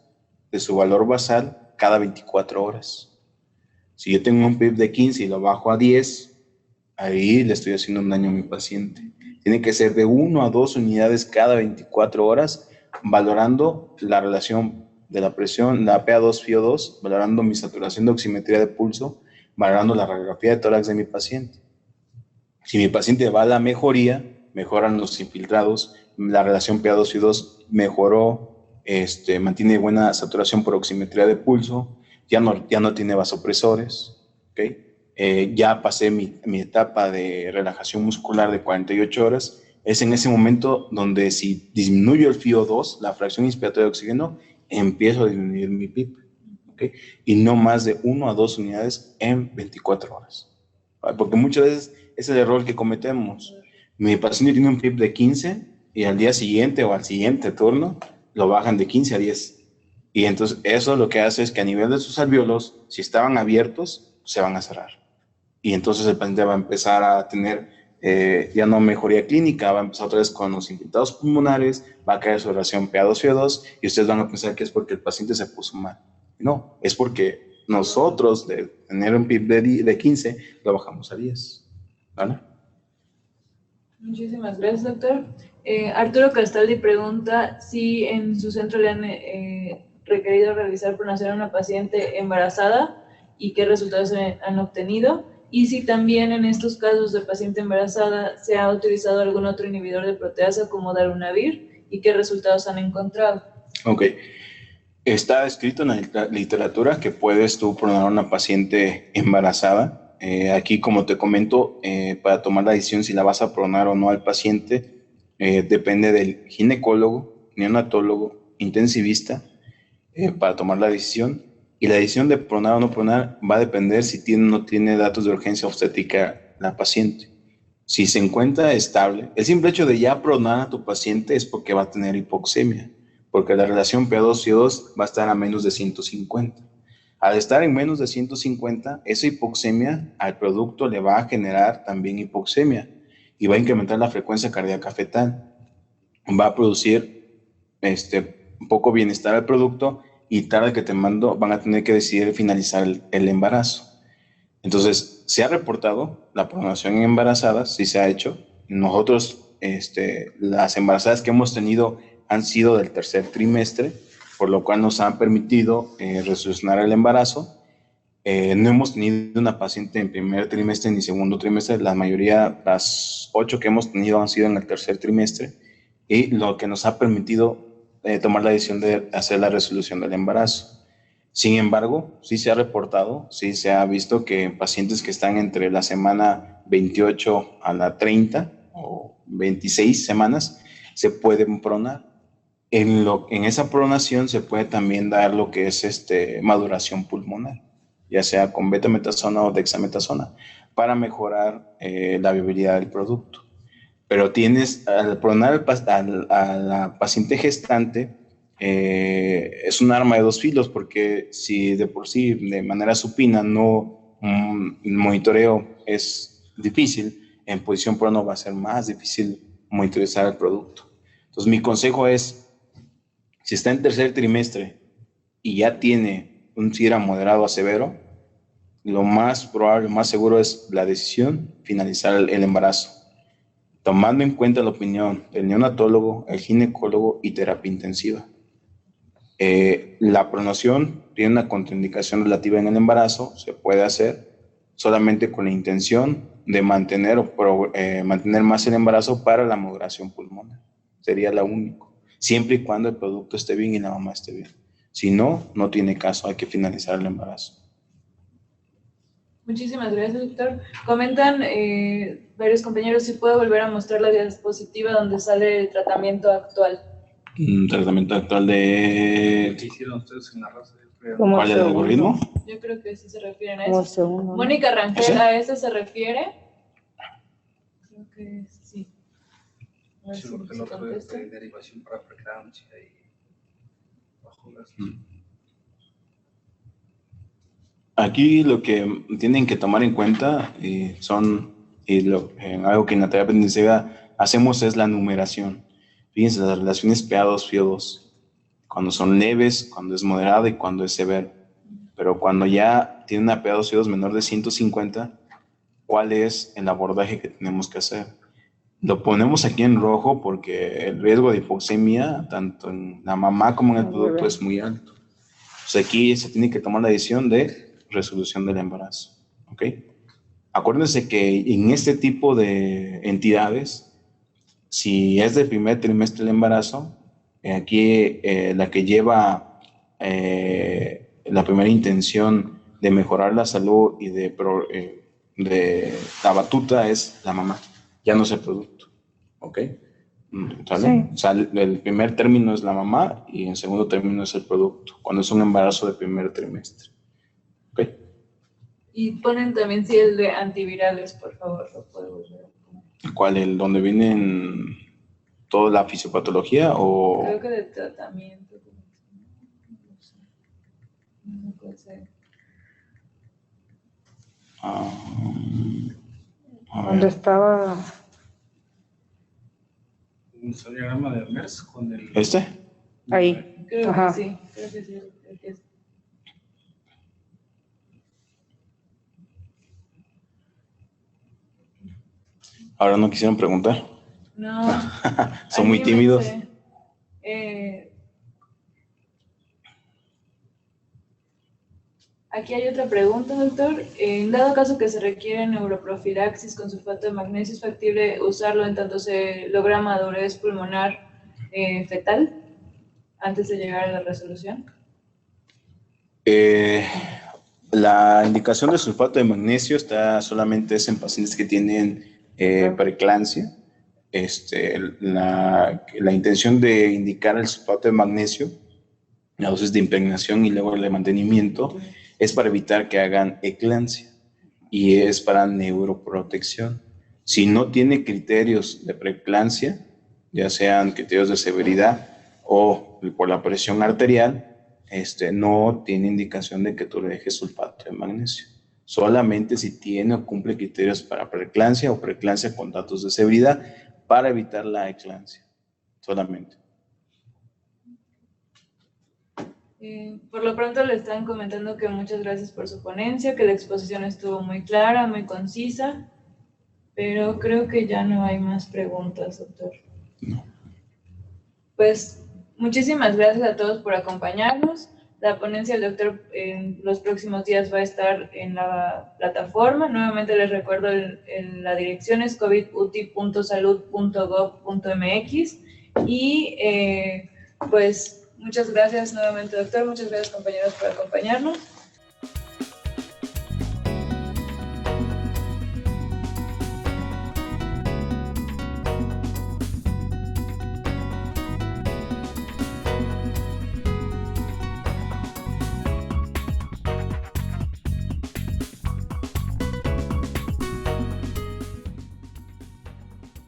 de su valor basal cada 24 horas. Si yo tengo un PIB de 15 y lo bajo a 10, ahí le estoy haciendo un daño a mi paciente. Tiene que ser de 1 a 2 unidades cada 24 horas, valorando la relación de la presión, la PA2-FiO2, valorando mi saturación de oximetría de pulso, valorando la radiografía de tórax de mi paciente. Si mi paciente va a la mejoría, mejoran los infiltrados, la relación PA2-FiO2 mejoró, mantiene buena saturación por oximetría de pulso, ya no tiene vasopresores, ¿okay? Ya pasé mi etapa de relajación muscular de 48 horas, es en ese momento donde si disminuyo el FiO2, la fracción inspiratoria de oxígeno, empiezo a disminuir mi PIB, ¿okay? Y no más de 1 a 2 unidades en 24 horas. ¿Vale? Porque muchas veces es el error que cometemos. Mi paciente tiene un PIB de 15 y al día siguiente o al siguiente turno lo bajan de 15 a 10. Y entonces eso lo que hace es que a nivel de sus alvéolos, si estaban abiertos, se van a cerrar. Y entonces el paciente va a empezar a tener ya no mejoría clínica, va a empezar otra vez con los infiltrados pulmonares, va a caer su relación PA2-FiO2 y ustedes van a pensar que es porque el paciente se puso mal. No, es porque nosotros de tener un PIB de 15 lo bajamos a 10. ¿Vale? Muchísimas gracias, doctor. Arturo Castaldi pregunta si en su centro le han requerido realizar pronación a una paciente embarazada y qué resultados han obtenido, y si también en estos casos de paciente embarazada se ha utilizado algún otro inhibidor de proteasa como darunavir y qué resultados han encontrado. Ok. Está escrito en la literatura que puedes tú pronar a una paciente embarazada. Aquí, como te comento, para tomar la decisión si la vas a pronar o no al paciente, depende del ginecólogo, neonatólogo, intensivista, para tomar la decisión. Y la decisión de pronar o no pronar va a depender si tiene o no tiene datos de urgencia obstétrica la paciente. Si se encuentra estable, el simple hecho de ya pronar a tu paciente es porque va a tener hipoxemia, porque la relación PA2-CO2 va a estar a menos de 150. Al estar en menos de 150, esa hipoxemia al producto le va a generar también hipoxemia y va a incrementar la frecuencia cardíaca fetal. Va a producir un poco bienestar al producto y tarde que te mando van a tener que decidir finalizar el embarazo. Entonces, se ha reportado la pronación en embarazadas, sí se ha hecho. Nosotros, las embarazadas que hemos tenido han sido del tercer trimestre, por lo cual nos han permitido resolucionar el embarazo. No hemos tenido una paciente en primer trimestre ni segundo trimestre. La mayoría, las 8 que hemos tenido han sido en el tercer trimestre, y lo que nos ha permitido tomar la decisión de hacer la resolución del embarazo. Sin embargo, sí se ha reportado, sí se ha visto que pacientes que están entre la semana 28 a la 30 o 26 semanas se pueden pronar. En esa pronación se puede también dar lo que es maduración pulmonar, ya sea con betametasona o dexametasona, para mejorar la viabilidad del producto. Pero al pronar a la paciente gestante, es un arma de dos filos, porque si de por sí, de manera supina, el monitoreo es difícil, en posición prono va a ser más difícil monitorizar el producto. Entonces, mi consejo es, si está en tercer trimestre y ya tiene un SIRA moderado a severo, lo más probable, lo más seguro es la decisión finalizar el embarazo, tomando en cuenta la opinión del neonatólogo, el ginecólogo y terapia intensiva. La pronación tiene una contraindicación relativa en el embarazo, se puede hacer solamente con la intención de mantener más el embarazo para la maduración pulmonar. Sería la única, siempre y cuando el producto esté bien y la mamá esté bien. Si no, no tiene caso, hay que finalizar el embarazo. Muchísimas gracias, doctor. Comentan varios compañeros si puedo volver a mostrar la diapositiva donde sale el tratamiento actual. Tratamiento actual de... ¿Qué hicieron ustedes en la raza? ¿Cuál es el algoritmo? Yo creo que sí se refieren a eso. Mónica Rangel, ¿a eso se refiere? Creo que sí. A ver Sí, si porque se no fue contesta. derivación para preeclampsia y bajo las... Aquí lo que tienen que tomar en cuenta algo que en la terapia intensiva hacemos es la numeración. Fíjense, las relaciones PA2, FIO2, cuando son leves, cuando es moderado y cuando es severo. Pero cuando ya tiene una PA2, FIO2 menor de 150, ¿cuál es el abordaje que tenemos que hacer? Lo ponemos aquí en rojo porque el riesgo de hipoxemia, tanto en la mamá como en el producto, es muy alto. Entonces aquí se tiene que tomar la decisión de resolución del embarazo. ¿Ok? Acuérdense que en este tipo de entidades, si es del primer trimestre del embarazo, aquí la que lleva la primera intención de mejorar la salud y de la batuta es la mamá, ya no es el producto. ¿Ok? ¿Sale? Sí. O sea, el primer término es la mamá y el segundo término es el producto, cuando es un embarazo de primer trimestre. ¿Ok? Y ponen también si el de antivirales, por favor, lo puedo ver. ¿Cuál? ¿El donde vienen toda la fisiopatología o...? Creo que de tratamiento. No puede ser. ¿Dónde estaba? Un diagrama de MERS con el... ¿Este? Ahí. Creo Ajá. que sí, creo que sí. Creo que sí. Ahora no quisieron preguntar. No. Son muy tímidos. Aquí hay otra pregunta, doctor. En dado caso que se requiere neuroprofilaxis con sulfato de magnesio, ¿es factible usarlo en tanto se logra madurez pulmonar fetal antes de llegar a la resolución? La indicación de sulfato de magnesio solamente en pacientes que tienen preeclampsia. La intención de indicar el sulfato de magnesio, la dosis de impregnación y luego el de mantenimiento, es para evitar que hagan eclampsia y es para neuroprotección. Si no tiene criterios de preeclampsia, ya sean criterios de severidad o por la presión arterial, no tiene indicación de que tú le dejes sulfato de magnesio. Solamente si tiene o cumple criterios para preeclampsia o preeclampsia con datos de severidad para evitar la eclampsia. Solamente. Por lo pronto le están comentando que muchas gracias por su ponencia, que la exposición estuvo muy clara, muy concisa, pero creo que ya no hay más preguntas, doctor. No. Pues muchísimas gracias a todos por acompañarnos. La ponencia del doctor en los próximos días va a estar en la plataforma. Nuevamente les recuerdo, la dirección es coviduti.salud.gov.mx y pues muchas gracias nuevamente, doctor. Muchas gracias, compañeros, por acompañarnos.